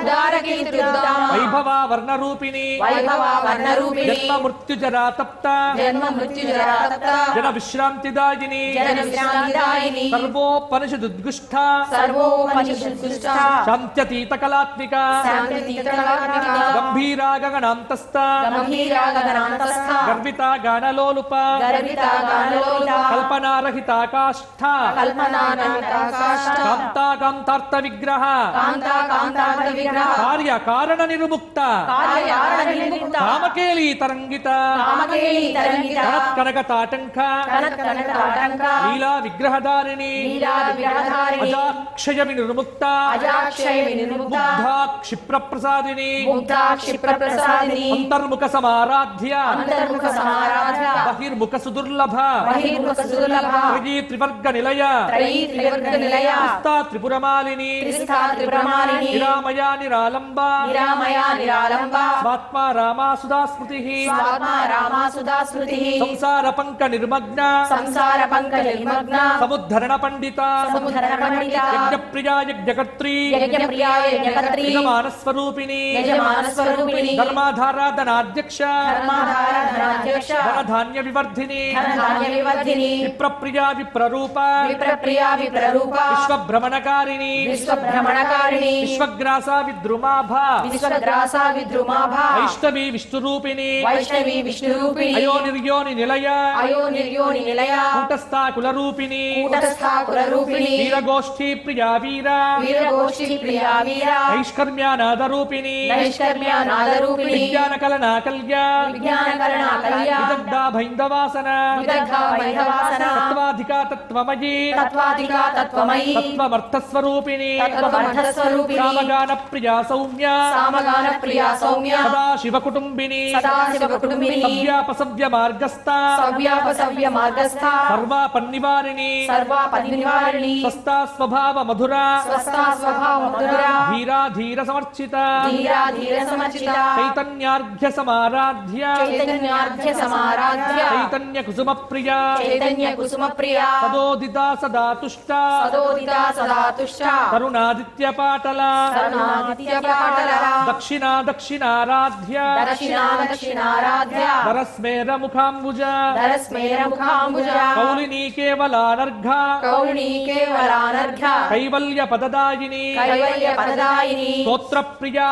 ఉదారకీర్తిరుద్దామ వైభవ వర్ణ రూపిణి వైభవ వర్ణ రూపిణి జన్మ మృత్యుజరా తప్త జన్మ మృత్యుజరాతప్త జన విశ్రాంతిదాయిని జన విశ్రాంతిదాయిని సర్వోపనిషదుద్గుష్ట సర్వోపనిషద్దుష్ట శాంత్యతీత కళాత్మిక శాంతితీతకళాత్మిక గంభీరా గగనాంతస్థ గంభీరా గగనాంతస్థ గర్విత గానలోలుప గర్విత గానలోలుప కల్పనారహితాకాష్ఠ కల్పనానంతాకాష్ట కాంతాకాంతార్థ విగ్రహ కాంతాకాంతార్థ విగ్రహ కార్య కారణ నిరుముక్త కార్యకారణ విముక్త కామకేళీ తరంగిత కామకేళి తరంగిత కనక తాటంక కనక తాటంక లీలా విగ్రహధారిణి లీలా విగ్రహధారిణి అజాక్షయ వినిర్ముక్త అజాక్షయ వినిర్ముక్త ముగ్ధా క్షిప్ర ప్రసాదిని ముగ్ధా క్షిప్ర ప్రసాదిని అంతర్ముఖ సమారాధ్య అంతర్ముఖ సమారాధ్య బహిర్ముఖ సుదుర్లభ బహిర్ముఖ సుదుర్లభ త్రయీ త్రివర్గ నిలయ త్రయీ త్రివర్గ నిలయ త్రిస్థా త్రిపురమాలిని త్రిస్థా త్రిపురమాలిని నిరామయా నిరాలంబ నిరామయ నిరాలంబ స్వాత్మా రామా సుధా స్మృతి స్వాత్మా రామా సుధా స్మృతి సంసార పంక నిర్మగ్న సంసార పంక నిర్మగ్న సముద్ధరణ పండిత సముద్ధరణ పండిత యజ్ఞప్రియా యజ్ఞకర్త్రీ యజ్ఞప్రియా యజ్ఞకర్త్రీ యజమానస్వరూపిణి యజమానస్వరూపిణి ధర్మాధారాధనాధ్యక్ష ధర్మాధారాధనాధ్యక్ష ధనధాన్య వివర్ధిని ధనధాన్య వివర్ధిని విప్రప్రియా విప్రరూప విప్రప్రియా విప్రరూప విశ్వభ్రమణకారిణి విశ్వభ్రమణకారిణి విశ్వగ్రాసా విద్రుమాభ విశ్వగ్రాసా విద్రుమాభా వైష్ణవి విష్ణురూపిణి వైష్ణవి విష్ణురూపిణి అయో నిర్యోని నిలయ అయో నిర్యోని నిలయ కూటస్థా కులరూపిణి కూటస్థా కులరూపిణి వీరగోష్ఠీ ప్రియా వీర వీరగోష్ఠి ప్రియా వీర నైష్కర్మ్యానాదరూపిణి నైష్కర్మ్య నాదరూపిణి విజ్ఞాన కలనా కల్య విజ్ఞానకరణా కళ్య విదగ్ధా భైందవాసన విదగ్ధా వైధవాసన తత్వాధికా తత్వమయీ తత్వాధికా తత్వమయీ తత్వమర్థస్వరూపిణి తత్వమర్థస్వరూపిణి సామగాన ప్రియా సౌమ్య సామగాన ప్రియా సౌమ్య సదాశివ కుటుంబిని సదాశివ కుటుంబిని సవ్యాపసవ్య మార్గస్థ సవ్యాపసవ్య మార్గస్థ సర్వాపన్నివారిణి సర్వాపది నివారిణి స్వస్థా స్వభావ మధుర స్వస్థా స్వభావ మధుర ధీరా ధీర సమర్చిత ధీరా ధీర సమర్చిత చైతన్యార్ఘ్య సమారాధ్య చైతన్యార్ఘ్య సమారాధ్య చైతన్య కుసుమ ప్రియ చైతన్య కుసుమ ప్రియ సదోదిత సదా తుష్ట సదోదిత సదా తుష్ట కరుణాదిత్య పాటల కరుణాదిత్య పాటల దక్షిణా దక్షిణారాధ్య దక్షిణా దక్షిణారాధ్య దరస్మేర ముఖాంబుజ ధరస్మేర ముఖాంబుజ కౌలినీ కేవలానర్ఘ కౌళినీ కేవలానర్ఘ కైవల్య పదదాయిని కైవల్య పదదాయిని స్తోత్ర ప్రియా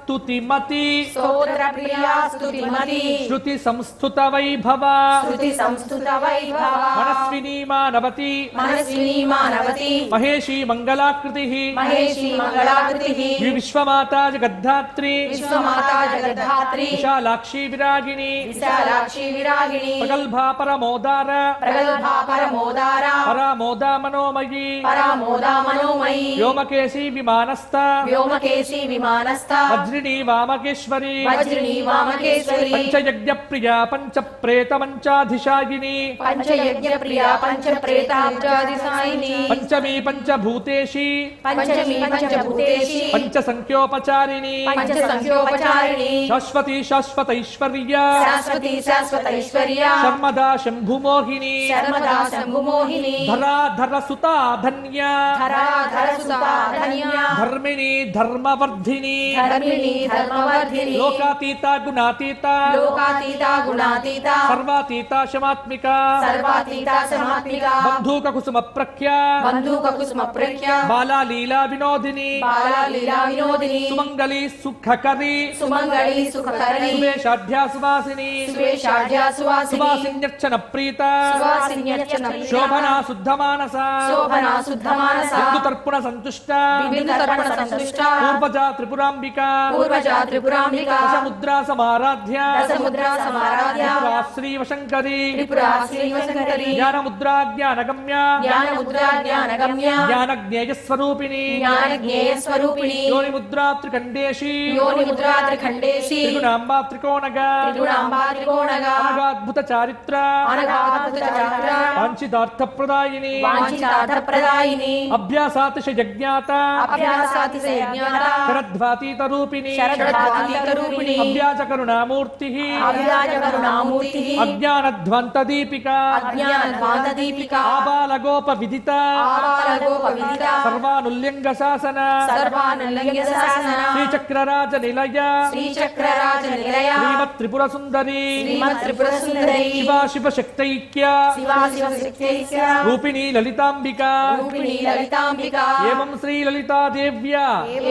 స్తుతిమతి స్తోత్ర ప్రియా స్తుతిమతి శృతి సంస్థుత వైభవ శృతి సంస్థుత వైభవ మనస్వినీ మానవతి మనస్వినీ మానవతి మహేషీ మంగళాకృతి మహేషి మంగళాకృతి విశ్వమాతా జగద్ధాత్రి విశ్వమాతా జగద్ధాత్రి విశాలాక్షి విరాగిణి విశాలాక్షి విరాగిణి ప్రగల్భా పరమోదార ప్రగల్భా పరమోదార పరామోదా మనోమయీ పరామోదా మనోమయీ వ్యోమకేశీ విమానస్థ వ్యోమకేశి విమానస్థ వజ్రీ వజ్రిణీ వామకేశ్వరి వజ్రిణీ వామకేశ్వరి పంచయజ్ఞ ప్రియా పంచ ప్రేత మంచాధిశాయిని పంచయజ్ఞ ప్రియా పంచప్రేతాబ్జాదిసాయిని పంచమీ పంచభూతేషి పంచమీ పంచభూతేషి పంచసంఖ్యోపచారిణి పంచసంఖ్యోపచారిణి శాశ్వతీ శాశ్వతైశ్వర్య శాశ్వతీ శాశ్వతైశ్వర్య శర్మదా శంభుమోహిని శర్మదా శంభుమోహిని ధరాధర సుతా ధన్య ధరాధర సుతా ధన్య ధర్మిణి ధర్మవర్ధిని ధర్మిణి ధర్మవర్ధిని లోకాతీత గుణాతీత లోకాతీత గుణాతీత సర్వాతీత శమాత్మిక సర్వాతీత సమాత్మిక బంధూక కుసుమ ప్రఖ్య బంధూక కుసుమ ప్రఖ్య బాలా లీలా వినోదిని బాలా లీలా వినోదిని సుమంగళి సుఖకరి సుమంగళి సుఖకరణి సువేషాఢ్యా సువాసిని సువేషాఢ్య సువాసిని సువాసిన్యర్చన ప్రీత సువాసిన్యర్చన శోభనా శుద్ధమానస శోభనా శుద్ధమానస బిందు తర్పణ సంతుష్ట బిందు తర్పణ సంతుష్ట పూర్వజా త్రిపురాంబిక పూర్వజా త్రిపురాంబిక దశముద్రా సమారాధ్య దశముద్రా సమారాధ్య త్రిపురా శ్రీవశంకరి త్రిపురా శ్రీవశంకరి జ్ఞానముద్రా జ్ఞానగమ్య జ్ఞానముద్రా జ్ఞానగమ్య జ్ఞానజ్ఞేయస్వరూపిణి జ్ఞానజ్ఞేయ స్వరూపిణి యోనిముద్రా త్రికండేశి యోనిముద్రా త్రిఖండేశి త్రిగుణాంబా త్రికోణగ త్రిగుణాంబా త్రికోణగా అనగాద్భుత చారిత్ర అనగాద్భుత చారిత్ర వాంఛితార్థప్రదాయిని వాంఛితార్థప్రదాయిని అభ్యాసాతిశయజ్ఞాత అభ్యాసాతిశయజ్ఞాత శరద్వాతీత రూపిణి శరద్వాతీత రూపిణి అవ్యాజకరుణామూర్తి అవ్యాజకరుణామూర్తి అజ్ఞానధ్వంత దీపిక అజ్ఞానధ్వాంత దీపిక ఆబాలగోప విదిత ఆబాలగోప విదిత సర్వానుల్యంగ శాసన సర్వానుల్యంఘ శాసన శ్రీచక్రరాజ నిలయ శ్రీచక్రరాజ నిలయ శ్రీమత్ త్రిపుర సుందరి శ్రీమత్ త్రిపుర సుందరి శివా శివ శక్తైక్య శివా శివ శక్తైక్య రూపిణి లలితాంబిక రూపిణి లలితాంబిక ఏవం శ్రీ లలితాదేవ్య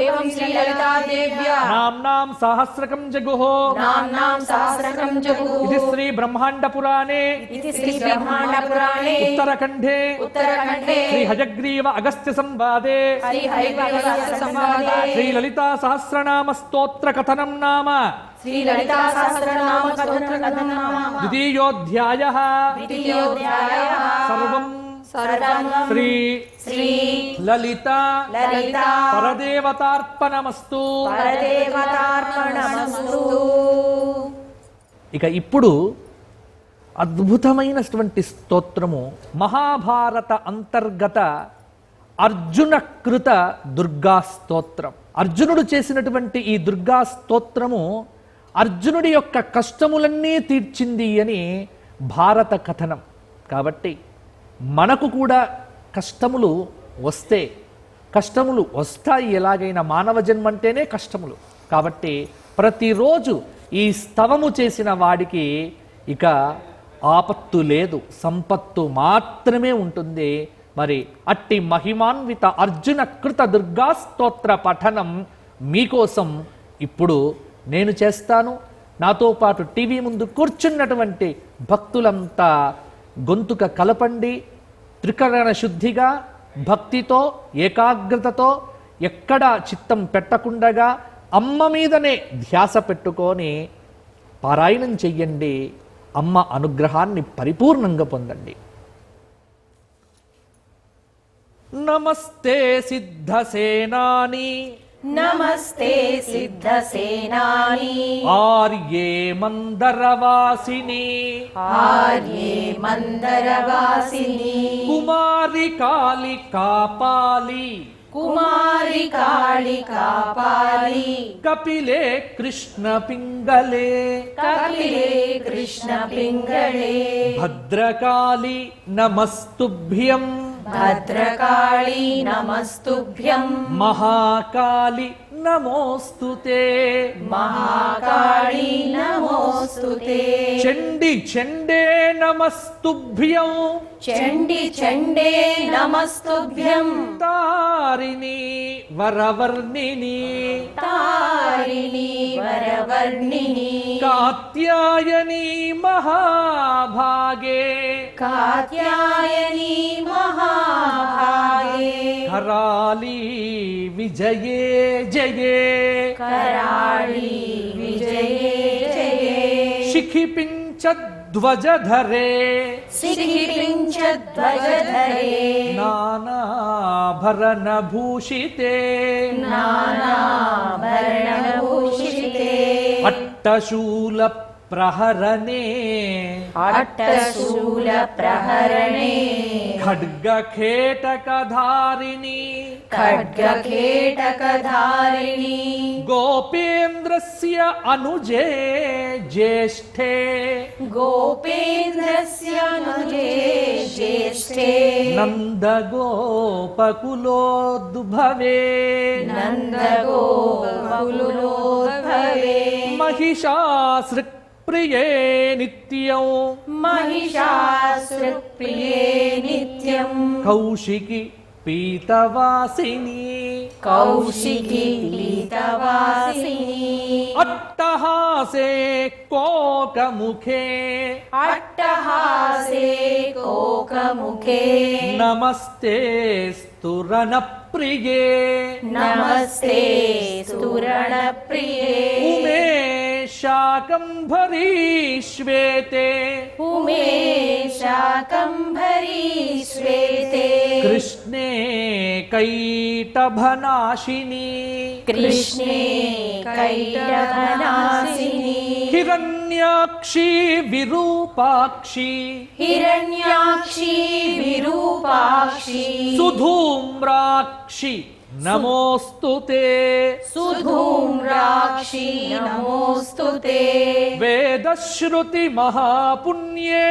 ఏవం శ్రీ లలితాదేవ్య నామ్నాం సహస్రకం జగుః నామ్నాం సహస్రకం జగుః ఇది శ్రీ బ్రహ్మాండ పురాణే ఇది శ్రీ బ్రహ్మాండ పురాణే ఉత్తరఖండే ఉత్తరఖండే శ్రీ హయగ్రీవ అగస్త్య సంవాదే శ్రీ హయగ్రీవ సంవాదే శ్రీ లలితా సహస్రనామ స్తోత్ర కథనం నామ శ్రీ లలితా సహస్రనామ స్తోత్రకథనం ద్వితీయోధ్యాయః ద్వితీయోధ్యాయః సర్వం సర్వం శ్రీ శ్రీ లలిత లలిత పరదేవతార్పణమస్తు. పరదేవతార్పణమస్తు. ఇక ఇప్పుడు అద్భుతమైనటువంటి స్తోత్రము మహాభారత అంతర్గత అర్జునకృత దుర్గా స్తోత్రం. అర్జునుడు చేసినటువంటి ఈ దుర్గా స్తోత్రము అర్జునుడి యొక్క కష్టములన్నీ తీర్చింది అని భారత కథనం. కాబట్టి మనకు కూడా కష్టములు వస్తాయి. ఎలాగైనా మానవ జన్మంటేనే కష్టములు. కాబట్టి ప్రతిరోజు ఈ స్తవము చేసిన వాడికి ఇక ఆపత్తు లేదు, సంపత్తు మాత్రమే ఉంటుంది. మరి అట్టి మహిమాన్విత అర్జున కృత దుర్గా స్తోత్ర పఠనం మీకోసం ఇప్పుడు నేను చేస్తాను. నాతో పాటు టీవీ ముందు కూర్చున్నటువంటి భక్తులంతా గొంతుక కలపండి. త్రికరణ శుద్ధిగా భక్తితో ఏకాగ్రతతో ఎక్కడా చిత్తం పెట్టకుండగా అమ్మ మీదనే ధ్యాస పెట్టుకొని పారాయణం చెయ్యండి. అమ్మ అనుగ్రహాన్ని పరిపూర్ణంగా పొందండి. నమస్తే సిద్ధసేనాని నమస్తే సిద్ధసేనాని ఆర్యే మందరవాసిని ఆర్యే మందరవాసిని కుమారి కాళి కాపాలి కుమారి కాళి కాపాలి కపిలే కృష్ణ పింగళే కపిలే కృష్ణ పింగళే భద్రకాళి నమస్తుభ్యం భద్రకాళి నమస్తుభ్యం మహాకాళి నమోస్తుతే మహాకాళి నమోస్తుతే చండి చండే నమస్తుభ్యం చండి చండే నమస్తుభ్యం తారిణి వరవర్ణిని తారిణి వరవర్ణిని కాత్యాయని మహాభాగే కాత్యాయని మహాభాగే కరాళి విజయే జయే कराळी विजये जये शिखिपिञ्चध्वजधरे सिखिपिञ्चध्वजधरे नानाभरणभूषिते नानाभरणभूषिते अट्टशूल प्रहरणे अट्टशूल प्रहरणे खड्गखेटकधारिणी खड्गखेटकधारिणी गोपेन्द्रस्य अनुजे ज्येष्ठे गोपेन्द्रस्य अनुजे ज्येष्ठे नन्दगोपकुलोद्भवे नन्दगोपकुलोद्भवे महिषासृक्प्रिये नित्यं महिषासुरप्रिये नित्यं कौशिकी पीतवासिनी कौशिकी पीतवासिनी अट्टहासे कोकमुखे अट्टहासे कोकमुखे नमस्ते स्तुरणप्रिये नमस्ते स्तुरणप्रिये उमे शाकम्भरी श्वेते उमे शाकम्भरी श्वेते कृष्णे कैटभनाशिनी कृष्णे कैटभनासिनी हिरण्याक्षी विरूपाक्षी हिरण्याक्षी विरूपाक्षी सुधूम्राक्षी नमोस्तुते सुधूम्राक्षी नमोस्तुते वेदश्रुति महापुण्ये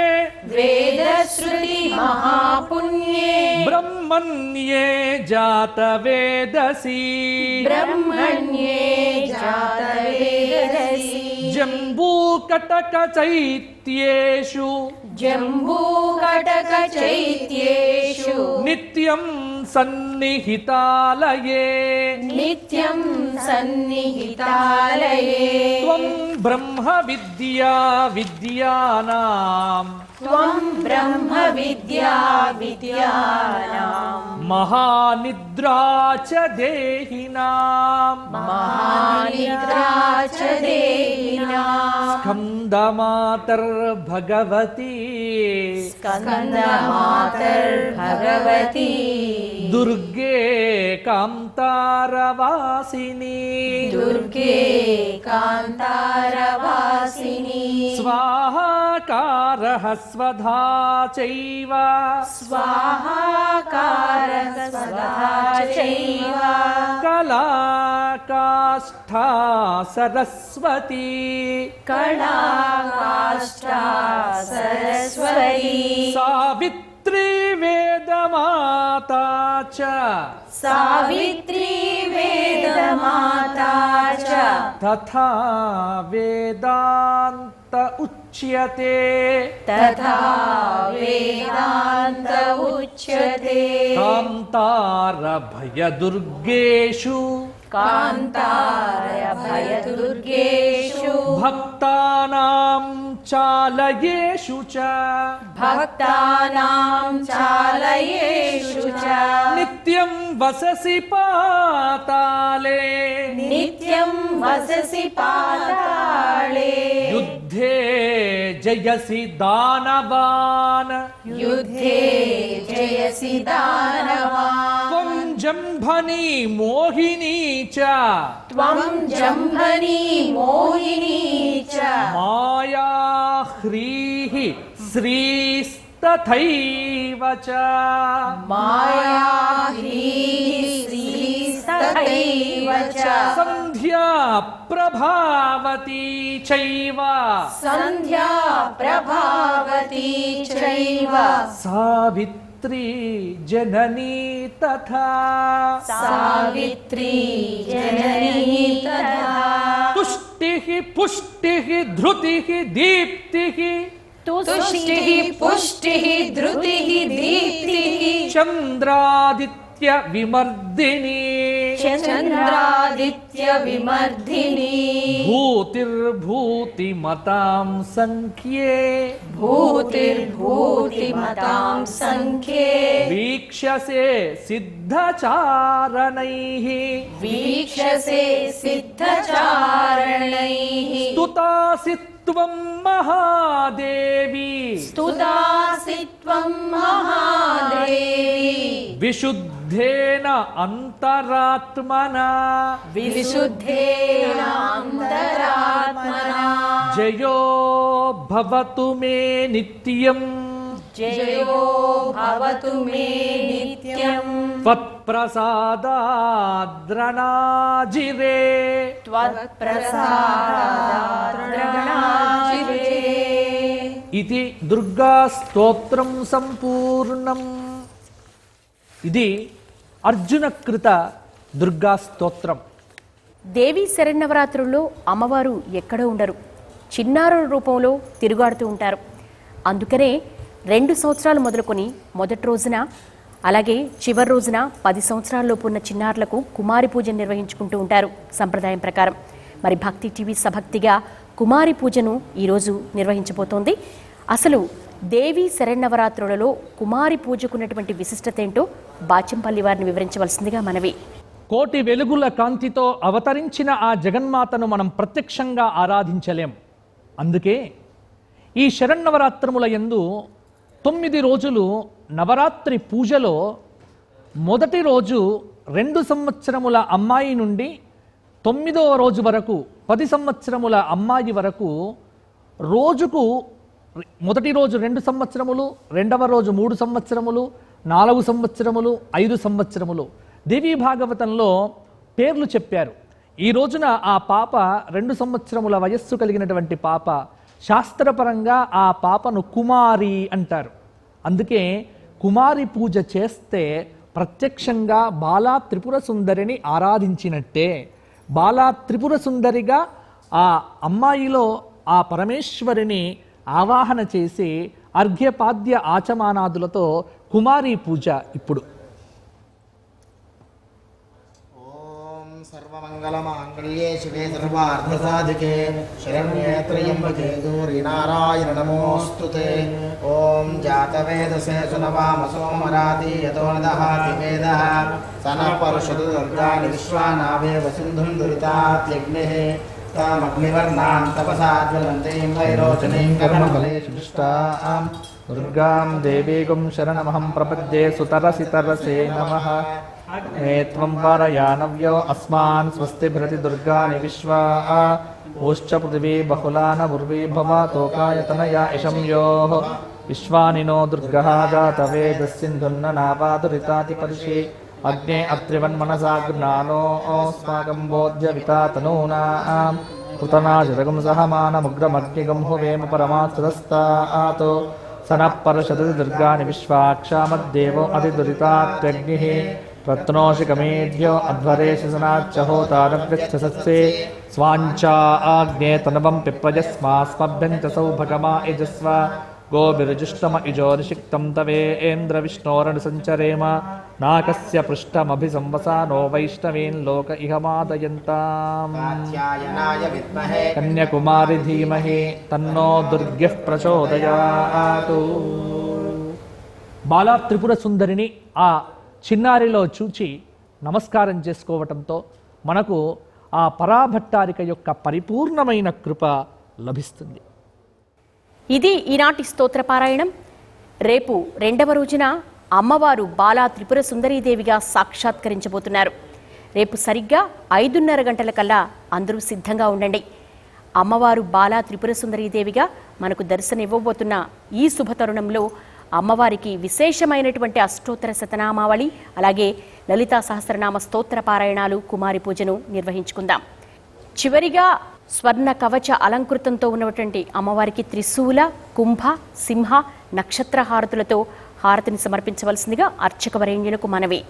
वेदश्रुति महापुण्ये ब्रह्मण्ये जातवेदसी ब्रह्मण्ये जातवेदसी जम्बूकटकचैत्येषु जम्बूकटकचैत्येषु नित्यं सन्निहितालये नित्यं सन्निहितालये त्वं ब्रह्म विद्या विद्यानां त्वं ब्रह्म विद्या विद्यानां महानिद्रा च देहिनां महानिद्रा च देहिनां स्कन्दमातर्भगवती स्कन्दमातर्भगवती दुर्गे कान्तारवासिनी दुर्गे कान्तारवासिनी स्वाहाकारः स्वधा चैव स्वाहाकारः स्वधा चैव कलाकाष्ठा सरस्वती कलाकाष्ठा सरस्वती सावित्री वेदमाता च सावित्री वेदमाता च तथा वेदान्त उच्यते तथा वेदान्त उच्यते कान्तारभयदुर्गेषु कान्तारभयदुर्गेषु भक्तानां चालयेषु च भक्तानां चालयेषु च नित्यं वससि पाताले नित्यं वससि पाताले युद्धे जयसि दानवान् युद्धे जयसि दानवान् त्वं जम्भनी मोहिनी च त्वं जम्भनी मोहिनी च माया ह्रीः श्रीस्तथैव च माया ह्रीस्तथैव च सन्ध्या प्रभावती चैव सन्ध्या प्रभावती चैव सावित्री जननी तथा सावित्री जननी तथा तुष्टिः पुष्टिः धृतिः दीप्तिः तुष्टिः पुष्टिः धृतिः दीप्तिः चन्द्रादित्य विमर्दिनी चन्द्रादित्य विमर्दिनी भूतिर्भूतिमतां संख्ये भूतिर्भूतिमतां संख्ये वीक्षसे सिद्धचारणैः वीक्षसे सिद्धचारणैः स्तुतासि त्वं महादेवी स्तुतासि त्वं महादेवी विशुद्ध విశుద్ధేన అంతరాత్మనా విశుద్ధేన అంతరాత్మనా జయో భవతు మే నిత్యం జయో భవతు మే నిత్యం త్వత్ప్రసాదాద్రణాజిరే త్వత్ప్రసాదాద్రణాజిరే ఇది దుర్గా స్తోత్రం సంపూర్ణం. ఇది అర్జునకృత దుర్గా స్తోత్రం. దేవీ శరన్నవరాత్రుల్లో అమ్మవారు ఎక్కడో ఉండరు, చిన్నారుల రూపంలో తిరుగాడుతూ ఉంటారు. అందుకనే 2 సంవత్సరాలు మొదలుకొని మొదటి రోజున అలాగే చివరి రోజున 10 సంవత్సరాల్లోపు ఉన్న చిన్నారులకు కుమారి పూజను నిర్వహించుకుంటూ ఉంటారు సంప్రదాయం ప్రకారం. మరి భక్తి టీవీ సభక్తిగా కుమారి పూజను ఈరోజు నిర్వహించబోతోంది. అసలు దేవీ శరన్నవరాత్రులలో కుమారి పూజకున్నటువంటి విశిష్టత ఏంటో బాచంపల్లి వారిని వివరించవలసిందిగా మనవి. కోటి వెలుగుల కాంతితో అవతరించిన ఆ జగన్మాతను మనం ప్రత్యక్షంగా ఆరాధించలేం. అందుకే ఈ శరన్నవరాత్రముల యందు 9 రోజులు నవరాత్రి పూజలో మొదటి రోజు 2 సంవత్సరముల అమ్మాయి నుండి 9వ రోజు వరకు 10 సంవత్సరముల అమ్మాయి వరకు రోజుకు మొదటి రోజు 2 సంవత్సరములు, రెండవ రోజు 3 సంవత్సరములు, 4 సంవత్సరములు, 5 సంవత్సరములు దేవీ భాగవతంలో పేర్లు చెప్పారు. ఈ రోజున ఆ పాప 2 సంవత్సరముల వయస్సు కలిగినటువంటి పాప. శాస్త్రపరంగా ఆ పాపను కుమారి అంటారు. అందుకే కుమారి పూజ చేస్తే ప్రత్యక్షంగా బాలా త్రిపుర సుందరిని ఆరాధించినట్టే. బాలా త్రిపుర సుందరిగా ఆ అమ్మాయిలో ఆ పరమేశ్వరిని ఆవాహన చేసి అర్ఘ్యపాద్య ఆచమానాదులతో కుమారి పూజ ఇప్పుడు. सर्वमंगलमांगल्ये शिवे सर्वार्थसाधिके शरण्ये त्र्यंबके गौरी नारायण नमोस्तुते. ओम जातवेदसे सुनवामसो मराति यतो न दहाति वेदः सनः परुषतु दुर्गानि विश्वानावेव सिन्धुं दुरितात्यग्निः तामग्निवर्णां तपसा ज्वलन्तीं वैरोचनीं कर्मफलेषु दुष्टां दुर्गां देवीगुं शरणमहं प्रपद्ये सुतरसि तरसे नमः. त्वं पारयानव्यो अस्मान् स्वस्ति भृति दुर्गानि विश्वा ओश्च पृथिवी बहुला न उर्वी भवातोकायतनया इशं योः विश्वानि नो दुर्गः जातवेदस्सिन्धुन्न नावादुरितातिपर्षि अग्ने अत्रिवन्मनसा गृह्णानोऽस्माकं बोध्यविता तनूनां कृतनाशतगं सहमानमुग्रमग्निगं हुवेम परमात्तदस्तात् स नः पर्षदति दुर्गानि विश्वाक्षामद्देवो अतिदुरितात्यग्निः रत्नोषि कमेढ्यो अध्वरेषि सनाच्च होतारव्यच्छसस्ये स्वाञ्चा आग्ने तनवं पिप्रजस्मास्मभ्यं च सौभगमा यजस्व गोभिर्जुष्टम इजोरिषिक्तं तवेन्द्रविष्णोरनुसञ्चरेम नाकस्य पृष्ठमभिसंवसानो वैष्णवीन् लोक इह मादयन्ताम्. कन्याकुमारी धीमहि तन्नो दुर्गः प्रचोदयातु. బాలా త్రిపుర సుందరిని ఆ చిన్నారిలో చూచి నమస్కారం చేసుకోవటంతో మనకు ఆ పరాభట్టారిక యొక్క పరిపూర్ణమైన కృప లభిస్తుంది. ఇది ఈనాటి స్తోత్రపారాయణం. రేపు 2వ రోజున అమ్మవారు బాలా త్రిపుర సుందరీదేవిగా సాక్షాత్కరించబోతున్నారు. రేపు సరిగ్గా 5:30 గంటల కల్లా అందరూ సిద్ధంగా ఉండండి. అమ్మవారు బాలా త్రిపుర సుందరీదేవిగా మనకు దర్శనం ఇవ్వబోతున్న ఈ శుభతరుణంలో అమ్మవారికి విశేషమైనటువంటి అష్టోత్తర శతనామావళి అలాగే లలితా సహస్రనామ స్తోత్ర పారాయణాలు కుమారి పూజను నిర్వహించుకుందాం. చివరిగా స్వర్ణ కవచ అలంకృతంతో ఉన్నటువంటి అమ్మవారికి త్రిశూల, కుంభ, సింహ, నక్షత్ర హారతులతో హారతిని సమర్పించవలసిందిగా అర్చక వరేణ్యులకు మనవి.